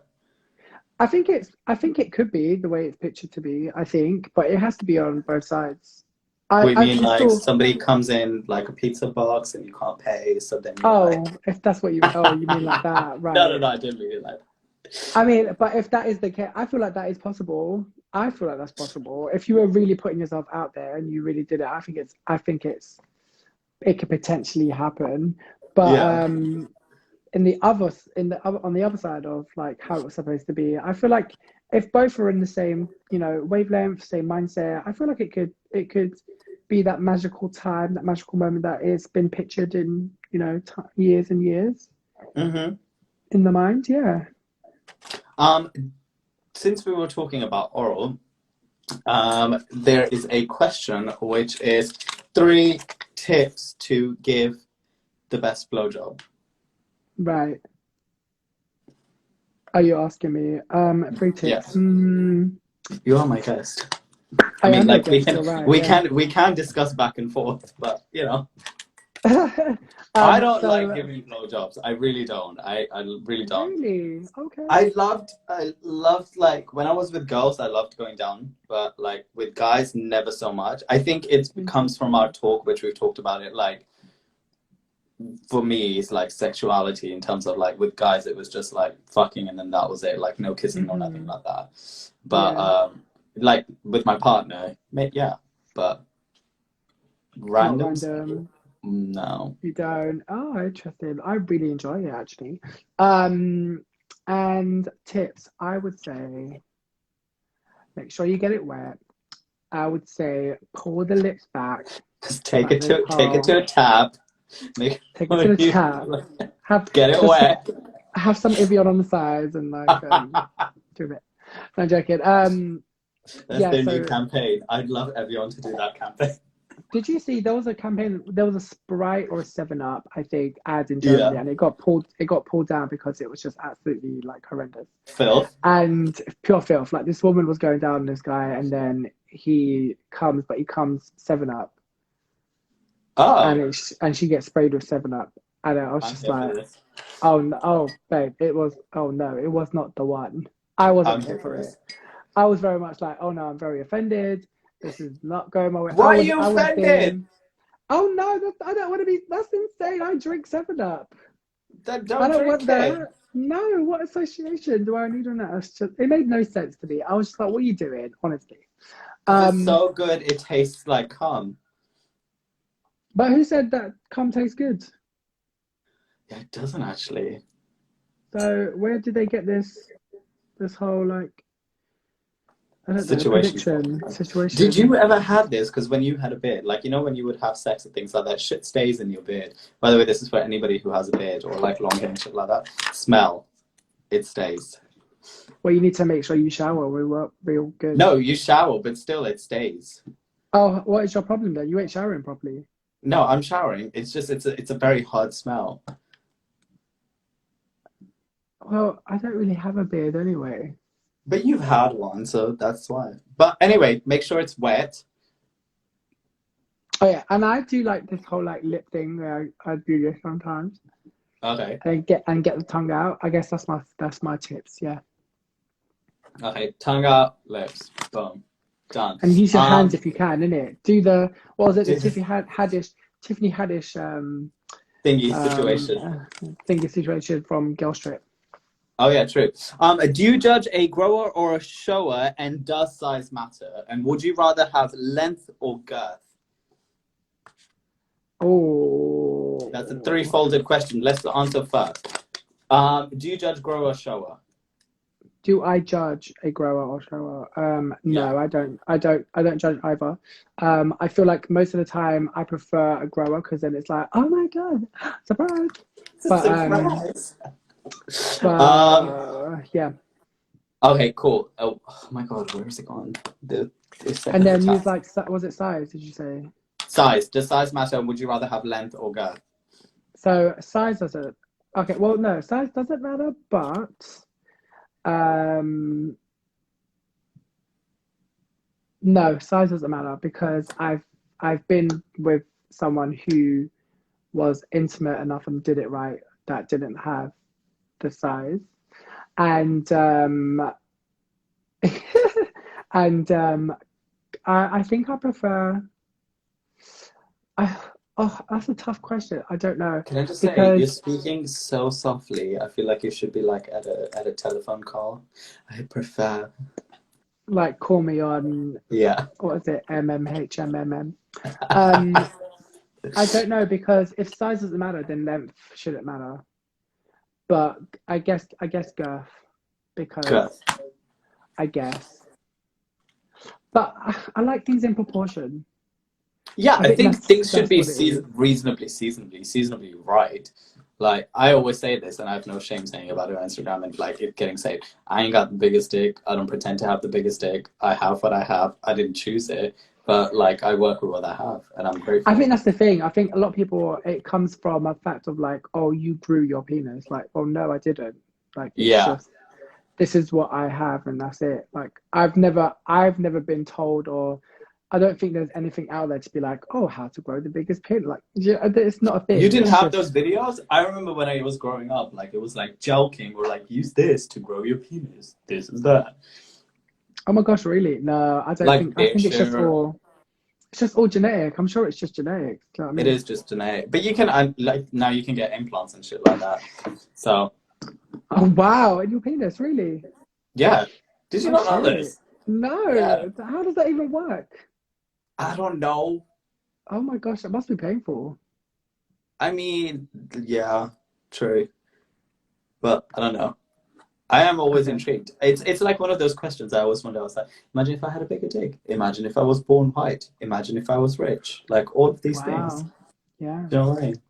I think it could be the way it's pictured to be, I think, but it has to be on both sides. We mean I like still, somebody comes in like a pizza box and you can't pay, so then you're oh, like, if that's what you mean like that, no, right. no, I didn't mean it like I mean, but if that is the case, I feel like that is possible. I feel like that's possible. If you were really putting yourself out there and you really did it, it could potentially happen. But yeah. on the other side of like how it was supposed to be, I feel like if both are in the same, you know, wavelength, same mindset, I feel like it could be that magical time, that magical moment that it's been pictured in, you know, years and years Mm-hmm. in the mind. Yeah. Um, since we were talking about oral, there is a question which is 3 tips to give the best blowjob. Right. Are you asking me? 3 tips. Yes, you are my guest. I I mean, am your like guest. You're right. Yeah. we can discuss back and forth, but you know. I don't like So giving blowjobs. I really don't. I really don't. really, okay. I loved like when I was with girls, I loved going down, but like with guys, never so much. I think it comes from our Interesting. talk, which we've talked about it. Like for me, it's like sexuality in terms of like with guys, it was just like fucking, and then that was it. Like no kissing, no nothing Hmm. like that. But Yeah, like with my partner, yeah, but not randoms, random. no. You don't. Oh, interesting. I really enjoy it actually. Um, and tips, I would say make sure you get it wet. I would say pull the lips back Just like this take it whole, to a tap. Make take it to sure the you tap, have get it just wet. have some Evian on the sides and like do a bit. No, I'm joking. That's Yeah, their new so campaign. I'd love everyone to do that campaign. did you see there was a campaign, there was a Sprite or a 7 Up, I think, ad in Germany, Yeah. and it got pulled down because it was just absolutely like horrendous. Filth. And pure filth. Like this woman was going down on this guy and then he comes 7 Up Oh, and she gets sprayed with 7 Up. And I was I'm just here for like, this. oh no, oh babe, oh no, it was not the one. I wasn't I'm here here for for it. this. I was very much like, oh no, I'm very offended. This is not going my way. Why are you I would have offended? been, oh no, I don't want to be, that's insane. I drink 7 Up. Then I don't don't drink want it. that. No, what association do I need on that? It made no sense to me. I was just like, what are you doing, honestly? Because it's Um, so good, it tastes like cum. but who said that cum tastes good? Yeah, it doesn't actually. So where did they get this whole like, I don't know, Situation from. prediction Did you situation? ever have this? Because when you had a beard, like you know when you would have sex and things like that, shit stays in your beard. By the way, this is for anybody who has a beard or like long hair and shit like that. Smell, it stays. Well, you need to make sure you shower real good. No, you shower, but still it stays. Oh, what is your problem then? You ain't showering properly. No, I'm showering. It's just it's a very hard smell. Well, I don't really have a beard anyway. But you've had one, so that's why. But anyway, make sure it's wet. Oh yeah, and I do like this whole like lip thing where I do this sometimes Okay. and get the tongue out. I guess that's my tips. Yeah, Okay. Tongue out, lips. Boom. Done. and use your hands if you can, innit? Do the what was it? The Do the Tiffany Haddish Thingy situation. Thingy situation from Girls Trip. Oh yeah, true. Do you judge a grower or a shower, and does size matter? And would you rather have length or girth? Oh, That's a three-folded question. Let's answer first. Do you judge grower or shower? do I judge a grower or shower? Yeah. No, I don't. I don't judge either. I feel like most of the time I prefer a grower because then it's like, oh my God, surprise. But Surprise. yeah. Okay, cool. Oh my God, where is it gone? And then you was like, was it size? Did you say? Size. Does size matter? And would you rather have length or girth? So size doesn't. Okay, well no, size doesn't matter, but um, no, size doesn't matter because I've been with someone who was intimate enough and did it right that didn't have the size, and and I think I prefer. I oh, that's a tough question. I don't know Can I just say, you're because speaking so softly. I feel like you should be like at a telephone call. I prefer. like call me on Yeah. what is it MMHMMM. I don't know because if size doesn't matter, then length shouldn't matter. But I guess girth because Girth. I guess. But I like things in proportion. Yeah, I I think think things should that's be what it is. seasonably right. Like I always say this, and I have no shame saying about it on Instagram and like it getting said. I ain't got the biggest dick. I don't pretend to have the biggest dick. I have what I have. I didn't choose it, but like I work with what I have, and I'm I grateful. think that's the thing. I think a lot of people it comes from a fact of like, oh, you grew your penis. Like, oh no, I didn't. Like it's Yeah, just this is what I have and that's it. Like I've never been told or I don't think there's anything out there to be like, oh, how to grow the biggest penis. Like yeah, it's not a you thing. didn't It's have those just videos. I remember when I was growing up, like it was like joking or like use this to grow your penis. This is that. oh my gosh, really? No, I don't Like think I think picture. it's just all genetic. I'm sure it's just genetic. Do you know what I It mean? is just genetic, but you can like now you can get implants and shit like that. So Oh wow, in your penis, really? yeah, did you Oh not know shit. this? Yeah, No. How does that even work? I don't know. Oh my gosh, that must be painful. I mean, yeah, true, but I don't know. I am always Okay. intrigued. It's like one of those questions I always wonder. I was like, imagine if I had a bigger dick. Imagine if I was born white. Imagine if I was rich. Like all of these things. Wow. Yeah. Do you know what I mean?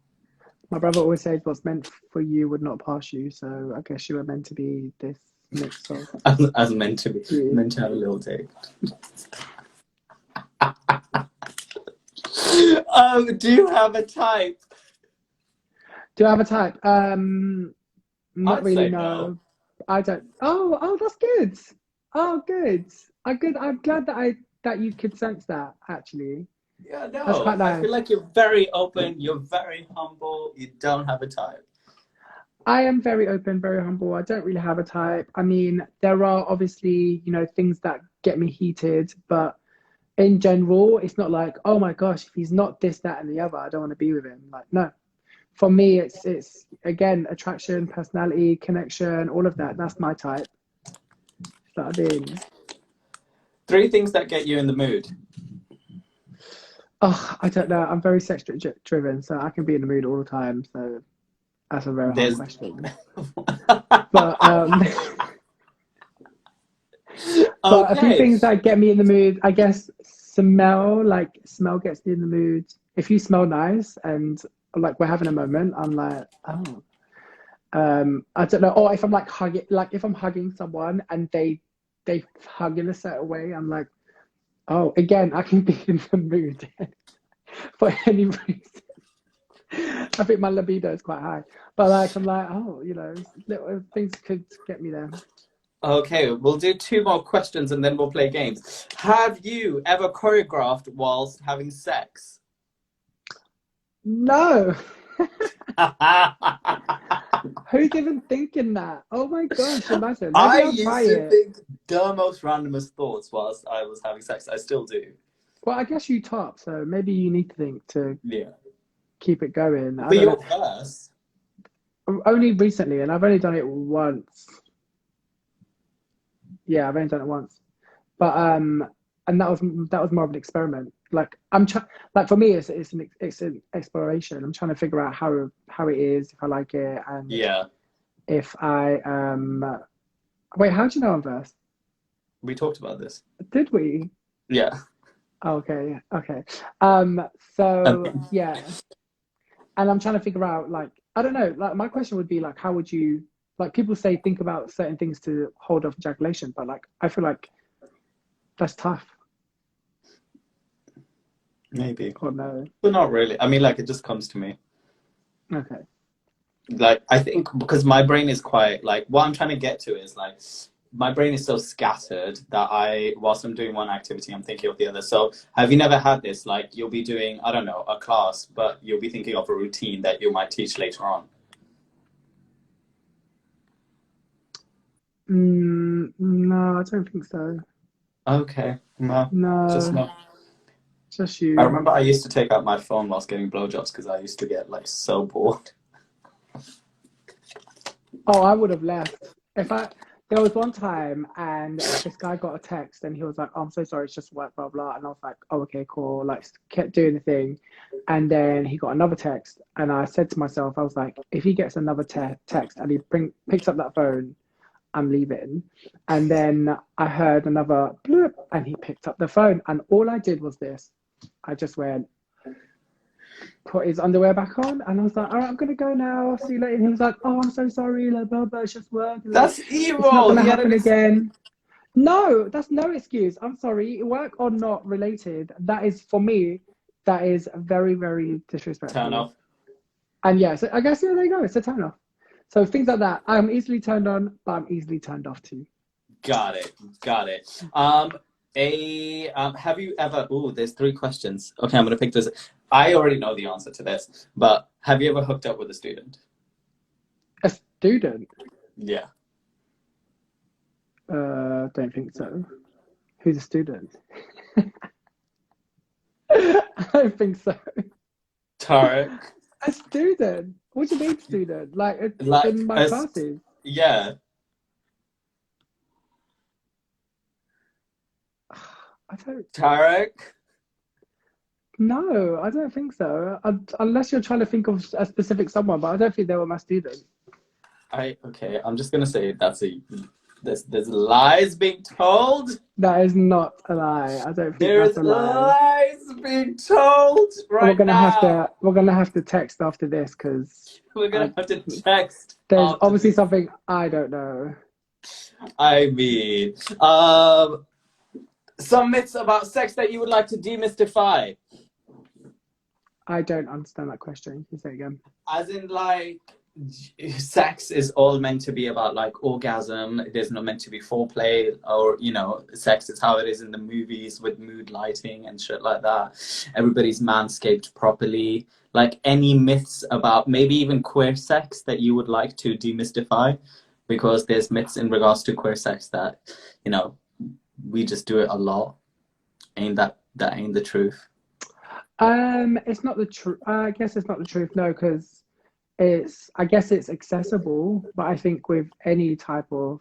My brother always says what's meant for you would not pass you, so I guess you were meant to be this mix of As meant to be, beauty. meant to have a little dick. Do you have a type? Do I have a type? Not I'd really, say no. no. I don't. Oh, that's good. Oh, good. I'm glad that you could sense that, actually. Yeah, That's no. quite I feel nice. like you're very open. You're very humble. You don't have a type. I am very open, very humble. I don't really have a type. I mean, there are obviously, things that get me heated, but in general, it's not like, oh my gosh, if he's not this, that, and the other, I don't want to be with him. Like, no. For me, it's again attraction, personality, connection, all of that. That's my type. So I mean, Three things that get you in the mood. oh, I don't know. I'm very sex driven, so I can be in the mood all the time. So that's a very hard There's question. But but a few okay. things that get me in the mood, I guess, smell gets me in the mood. If you smell nice and like we're having a moment, I'm like, oh. I don't know. Or if I'm if I'm hugging someone and they hug in a certain way, I'm like, oh, again, I can be in the mood for any reason. I think my libido is quite high, but like I'm like, oh, little things could get me there. Okay, we'll do two more questions and then we'll play games. Have you ever choreographed whilst having sex? No, who's even thinking that? Oh my gosh, imagine. Maybe I I'll try used to it. think the most randomest thoughts whilst I was having sex. I still do. Well, I guess you top, so maybe you need to think to Yeah. keep it going. I But don't your know. verse. Only recently, and I've only done it once. Yeah, I've only done it once. But and that was more of an experiment. Like I'm trying, like for me, it's an exploration. I'm trying to figure out how it is, if I like it, and Yeah, if I wait, how do you know I'm versed? we talked about this. Did we? Yeah. Okay, okay. Um, So yeah, and I'm trying to figure out like I don't know. Like my question would be like, how would you like people say think about certain things to hold off ejaculation, but like I feel like that's tough. maybe. Or no? But not really. I mean, like, it just comes to me. Okay. Like, I think because my brain is quite, like, what I'm trying to get to is, like, my brain is so scattered that whilst I'm doing one activity, I'm thinking of the other. So, have you never had this? Like, you'll be doing, I don't know, a class, but you'll be thinking of a routine that you might teach later on. No, I don't think so. Okay. No, just No, not. just I you. remember I used to take out my phone whilst getting blowjobs because I used to get, like, so bored. Oh, I would have left. If I There was one time and this guy got a text and he was like, oh, I'm so sorry, it's just work, blah blah. And I was like, oh, okay, cool. Like kept doing the thing. And then he got another text and I said to myself, I was like, if he gets another text and he picks up that phone, I'm leaving. And then I heard another bloop and he picked up the phone and all I did was this. I just went, put his underwear back on, and I was like, "All right, I'm gonna go now. See you later." And he was like, "Oh, I'm so sorry, like blah blah, it's just work. Like, That's it's not evil! gonna He had happen an again." No, that's no excuse. I'm sorry, work or not related. That is for me. That is very very turn disrespectful. off. And yeah, so I guess yeah, there you go. It's a turn off. So things like that, I'm easily turned on, but I'm easily turned off too. Got it. Got it. Have you ever? Oh, there's three questions. Okay, I'm gonna pick this. I already know the answer to this, but have you ever hooked up with a student? A student? Yeah. Don't think so. Who's a student? I don't think so. Tarek, A student? What do you mean student? Like in like my classes? yeah. I don't. Tarek. No, I don't think so. Unless you're trying to think of a specific someone, but I don't think they were my student. Okay. I'm just gonna say there's lies being told. That is not a lie. I don't think There's that's a lie. lies being told right now. We're gonna have to text after this because We're I gonna have to text there's after obviously this. something I don't know. I mean, some myths about sex that you would like to demystify. I don't understand that question. Can you say it again? As in, like, sex is all meant to be about, like, orgasm. There's not meant to be foreplay or, sex is how it is in the movies with mood lighting and shit like that. Everybody's manscaped properly. Like, any myths about maybe even queer sex that you would like to demystify? Because there's myths in regards to queer sex that, you know, we just do it a lot. That ain't the truth. It's not the truth. I guess it's not the truth. No, because I guess it's accessible, but I think with any type of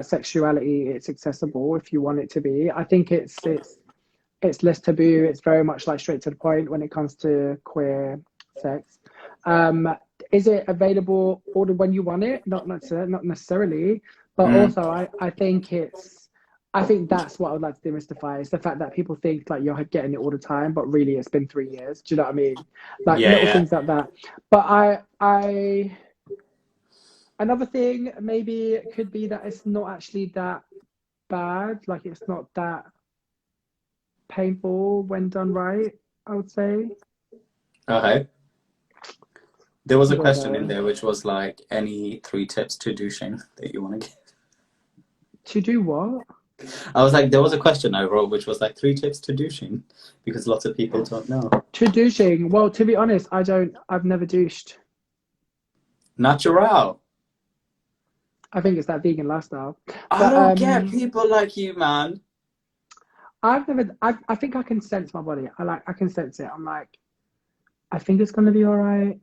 sexuality, it's accessible if you want it to be. I think it's less taboo. It's very much like straight to the point when it comes to queer sex. Um, is it available ordered when you want it? Not necessarily, but Mm. also I think that's what I would like to demystify is the fact that people think like you're getting it all the time, but really it's been 3 years. Do you know what I mean? Like Yeah, little yeah. things like that. But I another thing maybe it could be that it's not actually that bad. Like it's not that painful when done right, I would say. Okay. There was I a don't question in know. there which was like, any 3 tips to douching that you want to give? To do what? I was like, there was a question I wrote which was like 3 tips to douching because lots of people don't know. To douching. Well, to be honest, I've never douched. Natural. I think it's that vegan lifestyle. I But don't get people like you, man. I've never. I think I can sense my body. I can sense it. I'm like, I think it's gonna be all right.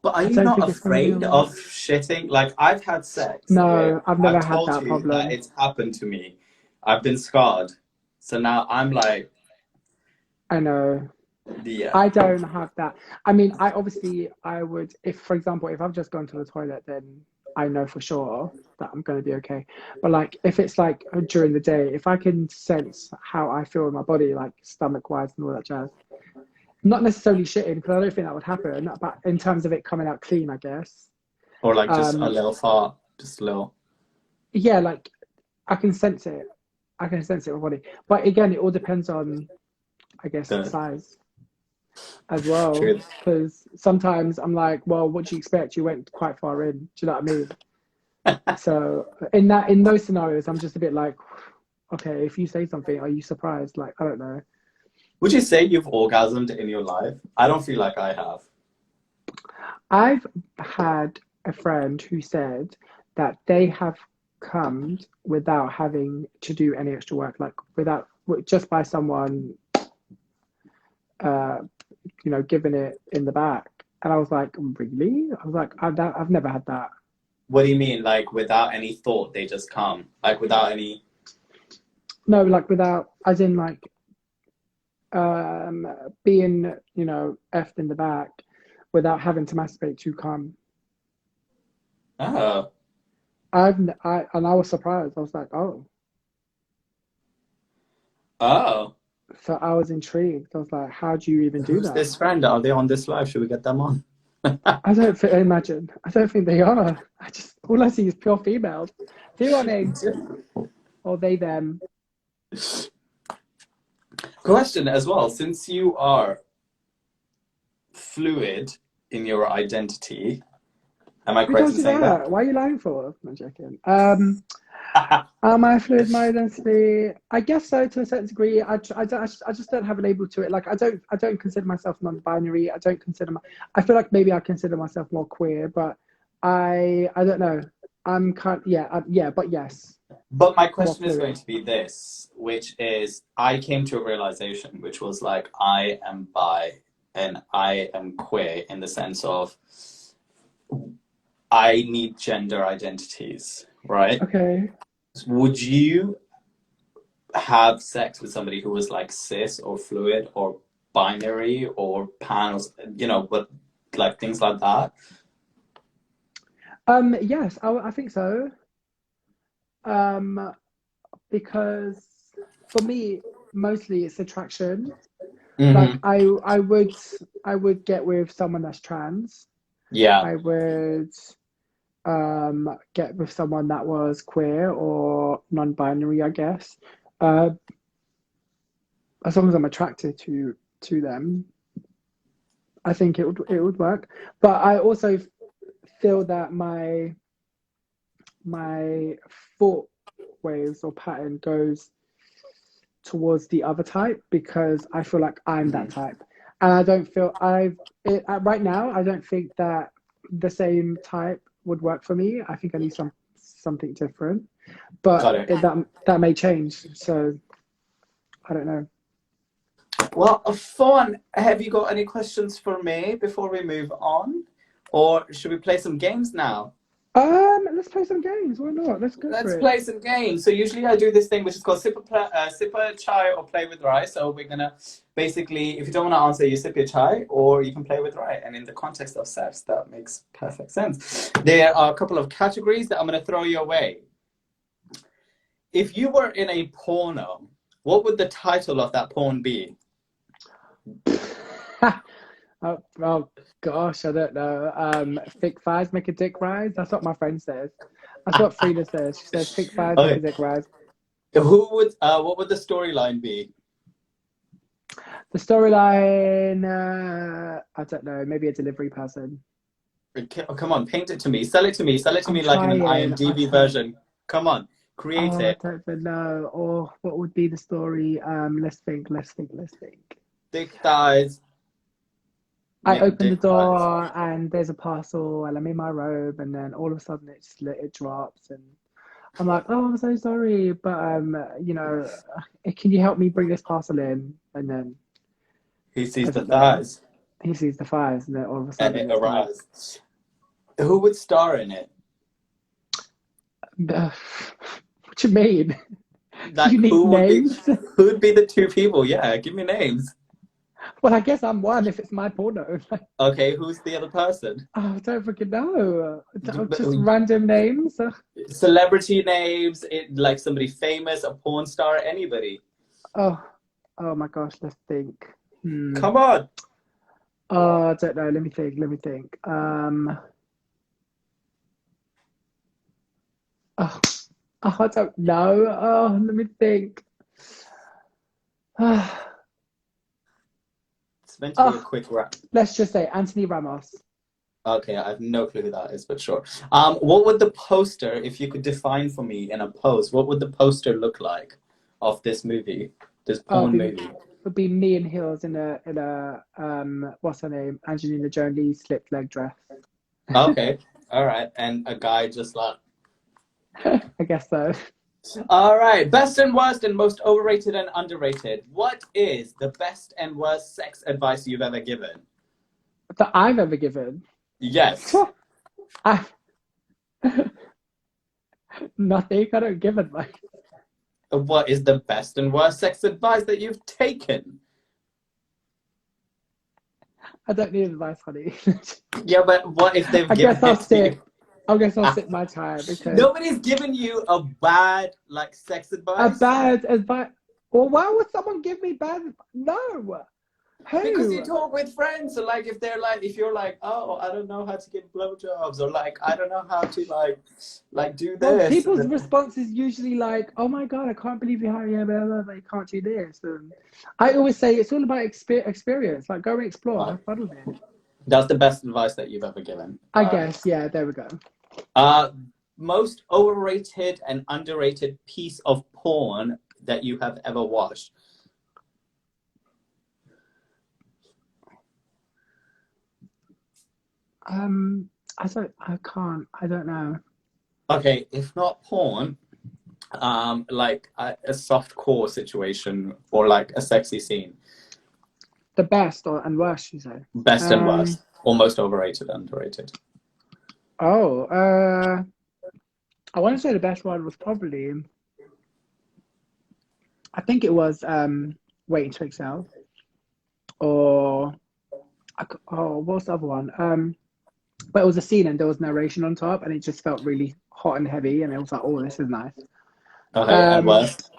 But are I you don't not think it's gonna be all afraid right. of shitting? Like, I've had sex where No, I've I've never had told that you that problem. it's happened to me. I've been scarred. So now I'm like, I know. yeah. I don't have that. I mean, I obviously I would if, for example, if I've just gone to the toilet, then I know for sure that I'm going to be okay. But like if it's like during the day, if I can sense how I feel in my body, like stomach wise and all that jazz, not necessarily shitting because I don't think that would happen. But in terms of it coming out clean, I guess. Or like just a Um, little fart, just a little. yeah, like I can sense it. I can sense it in my body. But again, it all depends on, I guess, the The size as well. truth. Because sometimes I'm like, well, what do you expect? You went quite far in. Do you know what I mean? So in those scenarios, I'm just a bit like, okay, if you say something, are you surprised? Like, I don't know. Would you say you've orgasmed in your life? I don't feel like I have. I've had a friend who said that they have come without having to do any extra work, like without just by someone, uh, giving it in the back. And I was like, really? I was like, I've never had that. What do you mean? Like without any thought, they just come? Like without any. No, like without, as in like um, being, effed in the back without having to masturbate to come. Oh. And I was surprised. I was like, oh. Oh. So I was intrigued. I was like, how do you even do Who's that? this friend? Are they on this live? Should we get them on? Imagine. I don't think they are. All I see is pure females. Female names or they, them. Question as well, since you are fluid in your identity, am I Who correct told in you saying that? that? Why are you lying for? I'm joking. Am I fluid my identity? I guess so to a certain degree. I just don't have a label to it. Like I don't consider myself non-binary. I don't consider I feel like maybe I consider myself more queer, but I don't know. I'm kind yeah yeah, but yes, But my more question is going fluid. to be this, which is I came to a realization, which was like I am bi and I am queer in the sense of I need gender identities, right? Okay. Would you have sex with somebody who was like cis or fluid or binary or pan or but like things like that? Yes, I think so. Um, because for me, mostly it's attraction. Like Mm-hmm. I would get with someone that's trans. Yeah. I would get with someone that was queer or non-binary, I guess. Uh, as long as I'm attracted to them, I think it would work. But I also feel that my thought waves or pattern goes towards the other type because I feel like I'm that Mm-hmm. type, and I don't feel right now. I don't think that the same type would work for me. I think I need something different, but Got it. that may change. So I don't know. Well, Fawn, have you got any questions for me before we move on? Or should we play some games now? Let's play some games. Why not? Let's go Let's for it. play some games. So usually I do this thing which is called sip a chai or play with rice. So we're gonna basically, if you don't want to answer, you sip your chai or you can play with rice. And in the context of sex, that makes perfect sense. There are a couple of categories that I'm gonna throw your way. If you were in a porno, what would the title of that porn be? Oh gosh, I don't know. Thick thighs make a dick rise. That's what my friend says. That's what Frida says. She says thick thighs make a Okay. dick rise. What would the storyline be? The storyline, I don't know. Maybe a delivery person. Okay, oh, come on, paint it to me. Sell it to me. Sell it to I'm me like in an trying. IMDb version. Come on, create Oh, I it. don't even know. Or what would be the story? Let's think. Let's think. Let's think. Thick thighs I make a open the dick rise. door and there's a parcel and I'm in my robe and then all of a sudden it drops and I'm like, oh, I'm so sorry, but you know, can you help me bring this parcel in? And then He sees the doesn't know. thighs He sees the fires, and then all of a and sudden it it's like, arrives. Who would star in it? what do you mean? Do Like, you need names? who would be the two people? Yeah, give me names. Well, I guess I'm one if it's my porno. Okay, who's the other person? Oh, I don't freaking know. Just random names. Celebrity names, like somebody famous, a porn star, anybody. Oh, oh my gosh, let's think. Hmm. Come on. Oh, I don't know. Let me think. Let me think. Oh, oh, I don't know. Oh, let me think. Oh, It's meant to be a quick wrap. let's just say Anthony Ramos. Okay, I have no clue who that is, but sure. What would the poster, if you could define for me in a pose, what would the poster look like of this movie, this Oh, porn movie? would be me in heels in a what's her name? Angelina Jolie slipped leg dress. Okay, all right, and a guy just like. I guess so. All right, best and worst and most overrated and underrated. What is the best and worst sex advice you've ever given? That I've ever given. Yes. I nothing. I don't give advice. What is the best and worst sex advice that you've taken? I don't need advice, honey. Yeah, but what if they've I given guess I'll it to you? sit. I guess I'll sit my time because Nobody's given you a bad like sex a advice bad advice. Well, why would someone give me bad? No. because you Who? talk with friends. So like if you're like, oh, I don't know how to give blowjobs, or like I don't know how to like do Well, this. people's response is usually like, "Oh my God, I can't believe you have you can't do this." And I always say it's all about experience. Like, go and explore, have fun with it. That's the best advice that you've ever given. I All right. guess, yeah. There we go. Most overrated and underrated piece of porn that you have ever watched. I don't know. Okay, if not porn, like a soft core situation or like a sexy scene. The best and worst, you say? Best and Um, worst, or most overrated, underrated. oh, I want to say the best one was probably, I think it was Waiting to Excel, or what's the other one? But it was a scene and there was narration on top, and it just felt really hot and heavy, and it was like, oh, this is nice. Okay, and worst.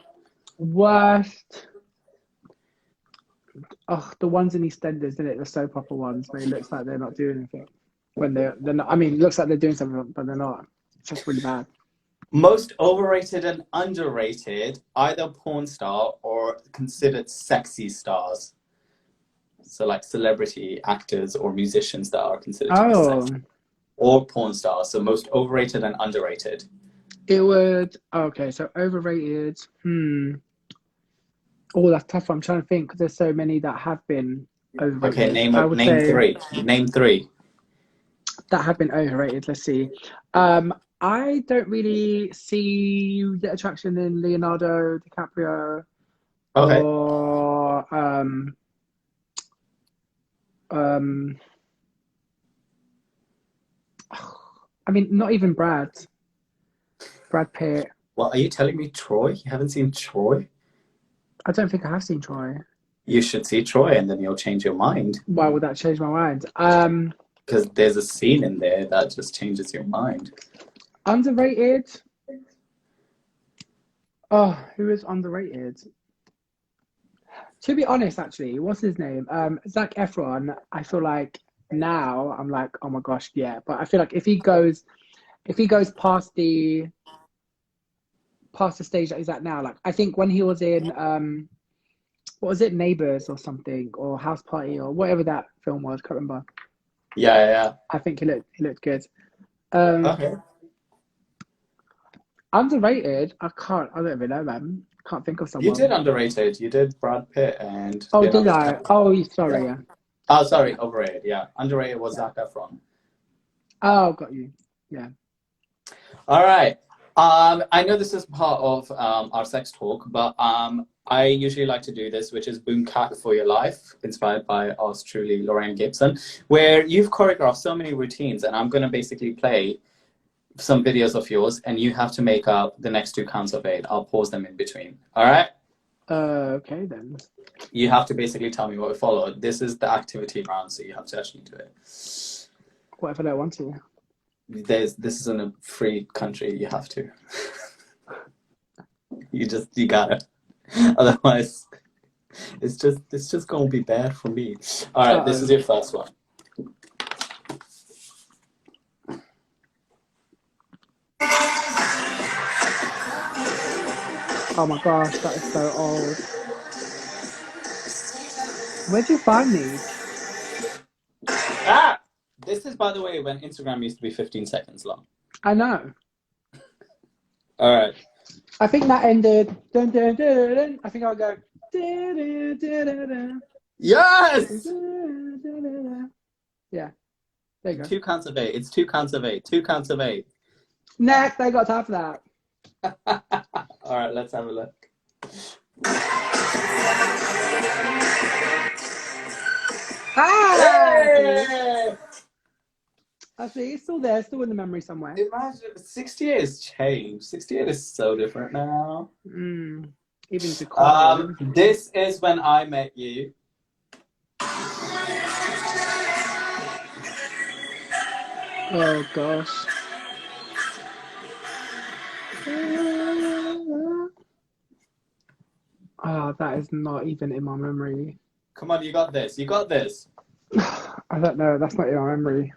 Worst. Oh, the ones in EastEnders, isn't it? The soap opera ones, where it looks like they're not doing anything when they're not. I mean, it looks like they're doing something, but they're not. It's just really bad. Most overrated and underrated, either porn star or considered sexy stars. So like celebrity actors or musicians that are considered to be Oh, sexy. Or porn stars. So most overrated and underrated. it would. Okay, so overrated. Oh, that's tough. I'm trying to think because there's so many that have been Okay, overrated. I would name say three. Name three. that have been overrated. Let's see. I don't really see the attraction in Leonardo DiCaprio Okay. or um I mean not even Brad Pitt. Well, are you telling me Troy? You haven't seen Troy? I don't think I have seen Troy. You should see Troy and then you'll change your mind. Why would that change my mind? Because there's a scene in there that just changes your mind. Underrated. Oh, who is underrated? To be honest, actually, what's his name? Zac Efron. I feel like now I'm like, oh my gosh, yeah. But I feel like if he goes past the stage that he's at now, like I think when he was in what was it, Neighbours or something, or House Party or whatever that film was, can't remember. Yeah. I think he looked good. Okay. Underrated. I don't even know, man. Can't think of You did someone. underrated. You did Brad Pitt and Oh, did Leonardo I? DiCaprio. Oh, sorry, Yeah. yeah. Oh, sorry, overrated. Yeah, underrated was Zac Efron. Oh, got you. Yeah. All right. I know this is part of our sex talk, but I usually like to do this, which is Boom Cat for Your Life, inspired by ours truly, Lorraine Gibson, where you've choreographed so many routines, and I'm going to basically play some videos of yours, and you have to make up the next two counts of 8. I'll pause them in between. All right? Okay then. You have to basically tell me what we followed. This is the activity round, so you have to actually do it. What if I don't want to? This isn't a free country. You have to. You gotta. Otherwise, it's just gonna be bad for me. All right, this is your first one. Oh my gosh, that is so old. Where'd you find these? Ah! This is, by the way, when Instagram used to be 15 seconds long. I know. All right. I think that ended. Dun, dun, dun, dun. I think I'll go. Dun, dun, dun, dun, dun. Yes! Dun, dun, dun, dun. Yeah. There you go. 2 counts of 8. It's 2 counts of 8. 2 counts of 8. Next, I got time for that. All right, let's have a look. Ah! I see, it's still there, still in the memory somewhere. Imagine 68 has changed. 68 is so different now. Even to call this is when I met you. Oh gosh. Oh, that is not even in my memory. Come on, you got this. You got this. I don't know. That's not in my memory.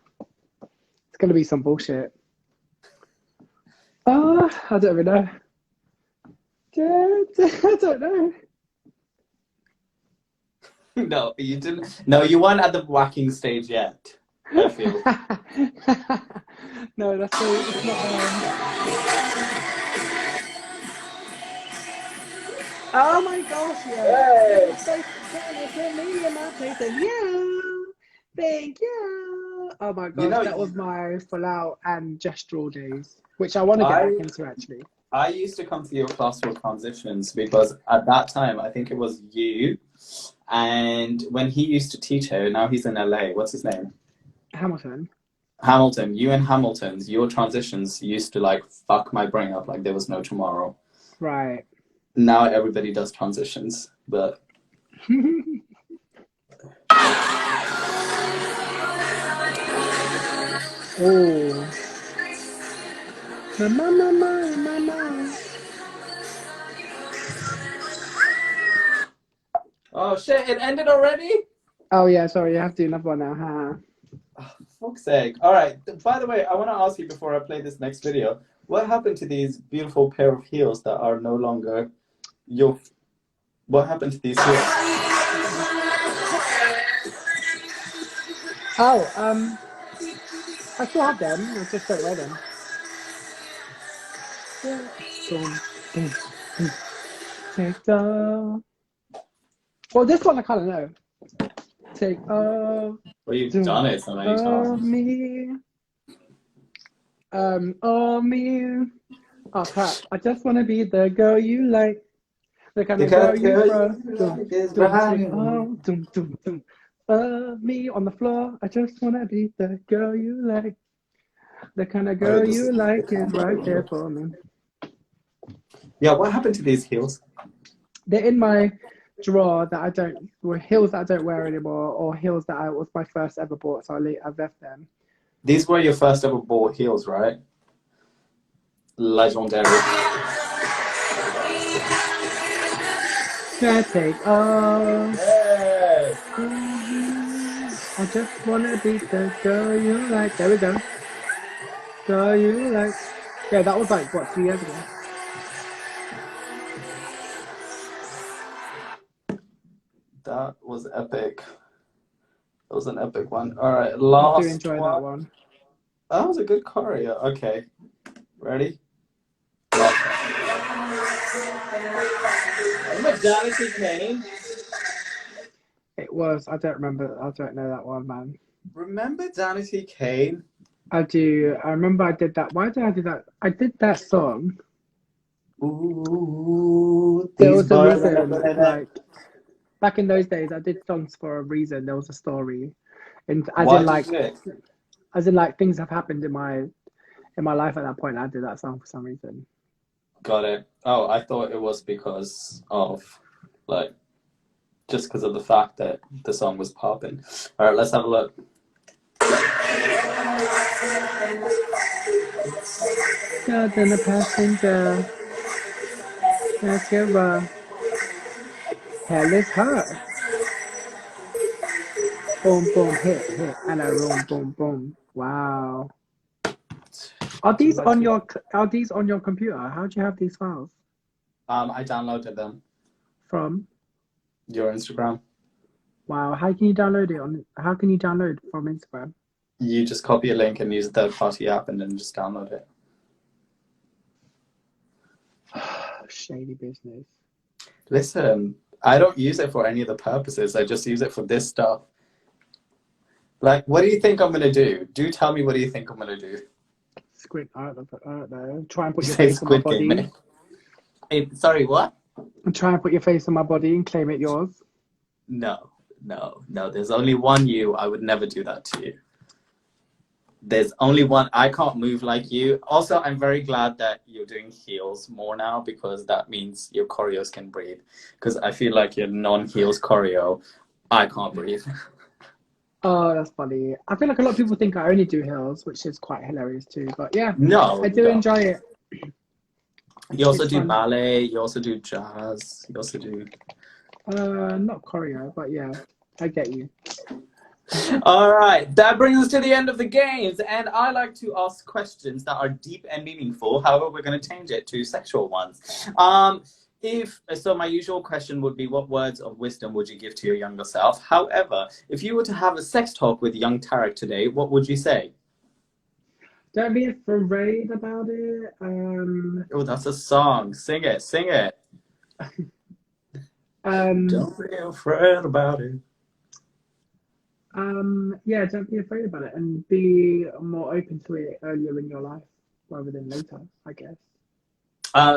It's gonna be some bullshit. Oh, I don't even know. I don't know. No, you didn't. No, you weren't at the whacking stage yet. I feel. No, that's so. It's not. Oh my gosh! Yeah. Thank you. Thank you. Oh my gosh, that was my full out and gestural days, which I want to get back into actually. I used to come to your class for transitions because at that time I think it was you, and when he used to teach her, now he's in LA. What's his name? Hamilton. Hamilton. You and Hamilton's your transitions used to like fuck my brain up like there was no tomorrow. Right. Now everybody does transitions, but. Oh. Mama. Oh shit, it ended already? Oh yeah, sorry, you have to do another one now, huh? Oh, fuck's sake. Alright, by the way, I want to ask you before I play this next video, what happened to these beautiful pair of heels that are no longer your... What happened to these heels? Oh, I still have them, I just don't wear them. Take off. Well, this one I kind of know. Take off. Well, you've done it so many times. Me. Me. Oh crap! I just want to be the girl you like. The kind of girl you love. Me on the floor. I just want to be the girl you like. The kind of girl you like is right there for me. Yeah, what happened to these heels? They're in my drawer that I don't, or heels that I don't wear anymore, or heels that I was my first ever bought, so I've left them. These were your first ever bought heels, right? Legendary. I take off. Yes. I just wanna be the girl you like. There we go. Girl you like. Yeah, that was like what, 2 years ago. That was epic. That was an epic one. All right, last I do enjoy that one. That was a good choreo. Okay, ready? Remember Johnny Kane? It was. I don't remember. I don't know that one, man. Remember Danity Kane? I do. I remember I did that. Why did I do that? I did that song. Ooh, There these was a boys. reason. Like back in those days, I did songs for a reason. There was a story, and Why did you do it? as in like things have happened in my life at that point. I did that song for some reason. Got it. Oh, I thought it was because of, like, just because of the fact that the song was popping. All right, let's have a look. Yeah, then a passenger. That's your hell is her. Boom, boom, hit, hit, and a room, boom, boom. Wow. Too much. Are these on your computer? How do you have these files? I downloaded them. From? Your Instagram. Wow. How can you download it on? How can you download from Instagram? You just copy a link and use a third-party app and then just download it. Shady business. Listen, I don't use it for any of the purposes. I just use it for this stuff. Like, what do you think I'm gonna do? Do tell me, what do you think I'm gonna do? Squid. I don't know. Try and put You your say face on my Squid Game, body. eh? Hey, sorry, what? Try and put your face on my body and claim it yours. No, no. There's only one you. I would never do that to you. There's only one. I can't move like you. Also, I'm very glad that you're doing heels more now because that means your choreos can breathe. Because I feel like your non-heels choreo, I can't breathe. Oh, that's funny. I feel like a lot of people think I only do heels, which is quite hilarious too. But yeah, No, I you do don't. enjoy it. You also It's do fun. ballet. You also do jazz. You also do. Not choreo, but yeah, I get you. All right, that brings us to the end of the games, and I like to ask questions that are deep and meaningful. However, we're going to change it to sexual ones. If so, my usual question would be, what words of wisdom would you give to your younger self? However, if you were to have a sex talk with young Tarek today, what would you say? Don't be afraid about it. Oh, that's a song. Sing it, sing it. Um, Don't be afraid about it. yeah, don't be afraid about it and be more open to it earlier in your life rather than later, I guess.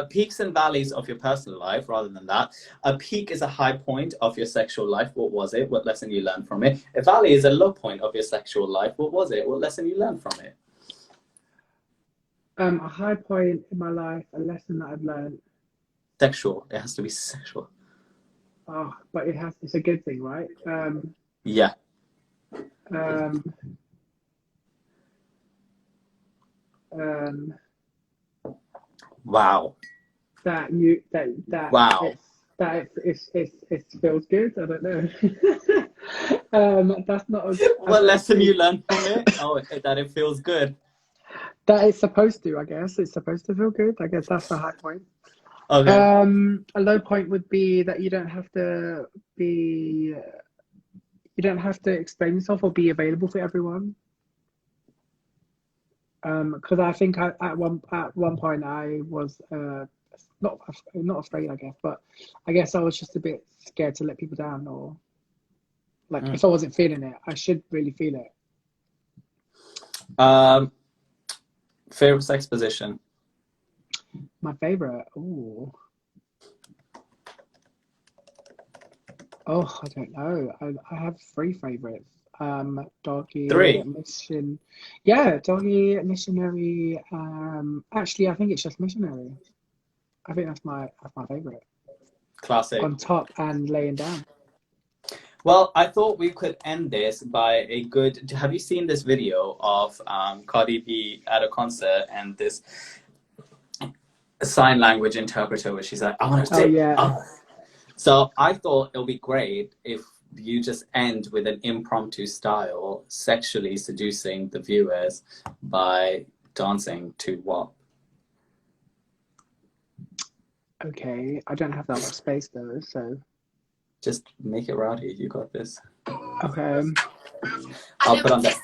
Peaks and valleys of your personal life, rather than that. A peak is a high point of your sexual life. What was it? What lesson you learned from it? A valley is a low point of your sexual life. What was it? What lesson you learned from it? A high point in my life, a lesson that I've learned. Sexual. It has to be sexual. Oh, but it's a good thing, right? Yeah. Um, um, Wow. that you that Wow. it feels good. I don't know. That's not a, I What don't lesson you think learned from it? Oh, that it feels good. that it's supposed to. I guess it's supposed to feel good. I guess that's a high point. Okay. A low point would be that be you don't have to explain yourself or be available for everyone. Because I think at one point I was not afraid, I guess, but I guess I was just a bit scared to let people down, or like Mm. if I wasn't feeling it, I should really feel it. Um, favorite sex position? My favorite, I don't know. I have three favorites. Doggy, Three. mission, yeah, doggy, missionary. Actually, I think it's just missionary. I think that's my favorite. Classic. On top and laying down. Well, I thought we could end this by a good. Have you seen this video of Cardi B at a concert and this sign language interpreter where she's like, I want to Oh sit. yeah. Oh. So I thought it would be great if you just end with an impromptu style, sexually seducing the viewers by dancing to what? Okay. I don't have that much space though, so Just make it rowdy. You got this. okay. I'll put on that.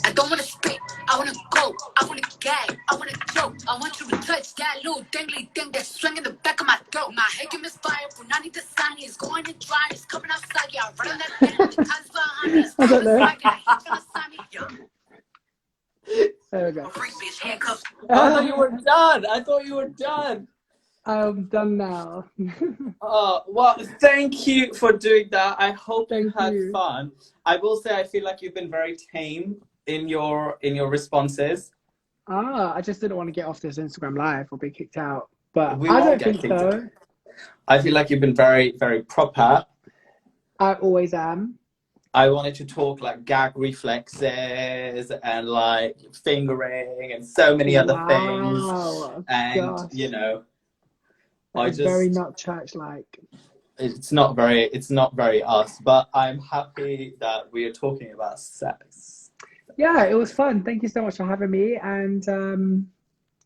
I don't wanna spit, I wanna go, I wanna gag, I wanna choke, I want you to touch that little dangly thing that's swinging the back of my throat. My head can misfire, but I need the sun, it's going to dry, it's coming outside, yeah, I'm running that thing, the cuz behind me, it's I don't know. like I hate gonna sign me, yo. I thought you were done. I thought you were done. I'm done now. Well, thank you for doing that. I hope you Thank had you. fun. I will say I feel like you've been very tame in your responses. I just didn't want to get off this Instagram live or be kicked out. But We I won't don't get think kicked so. out. I feel like you've been very, very proper. I always am. I wanted to talk like gag reflexes and like fingering and so many other things. Wow. And Gosh. you know, That is very not church-like. it's not very us, but I'm happy that we are talking about sex. Yeah, it was fun. Thank you so much for having me, and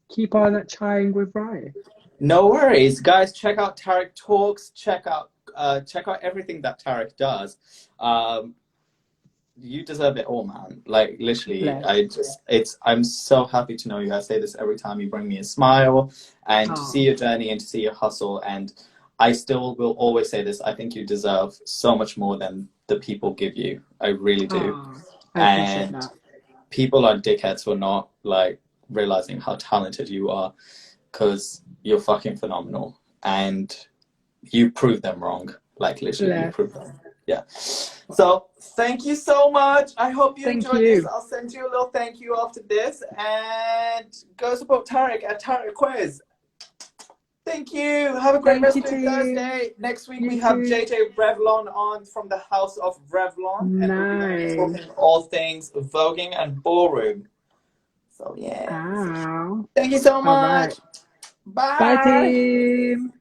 keep on trying with Rye. No worries, guys. Check out Tarek Talks. Check out everything that Tarek does. You deserve it all, man. Like literally, I'm so happy to know you. I say this every time. You bring me a smile, and to see your journey and to see your hustle. And I still will always say this. I think you deserve so much more than the people give you. I really do. I appreciate that. People are dickheads for not like realizing how talented you are, because you're fucking phenomenal, and you prove them wrong. Like literally, you prove them. Yeah. So thank you so much. I hope you enjoyed this. I'll send you a little thank you after this, and go support Tarek at Tarek Khwiss. Thank you. Have a great rest of your Thursday. Next week we have JJ Revlon on from the House of Revlon, and we'll be going to be talking all things voguing and ballroom. So yeah. Thank you so much. Bye. Bye, team.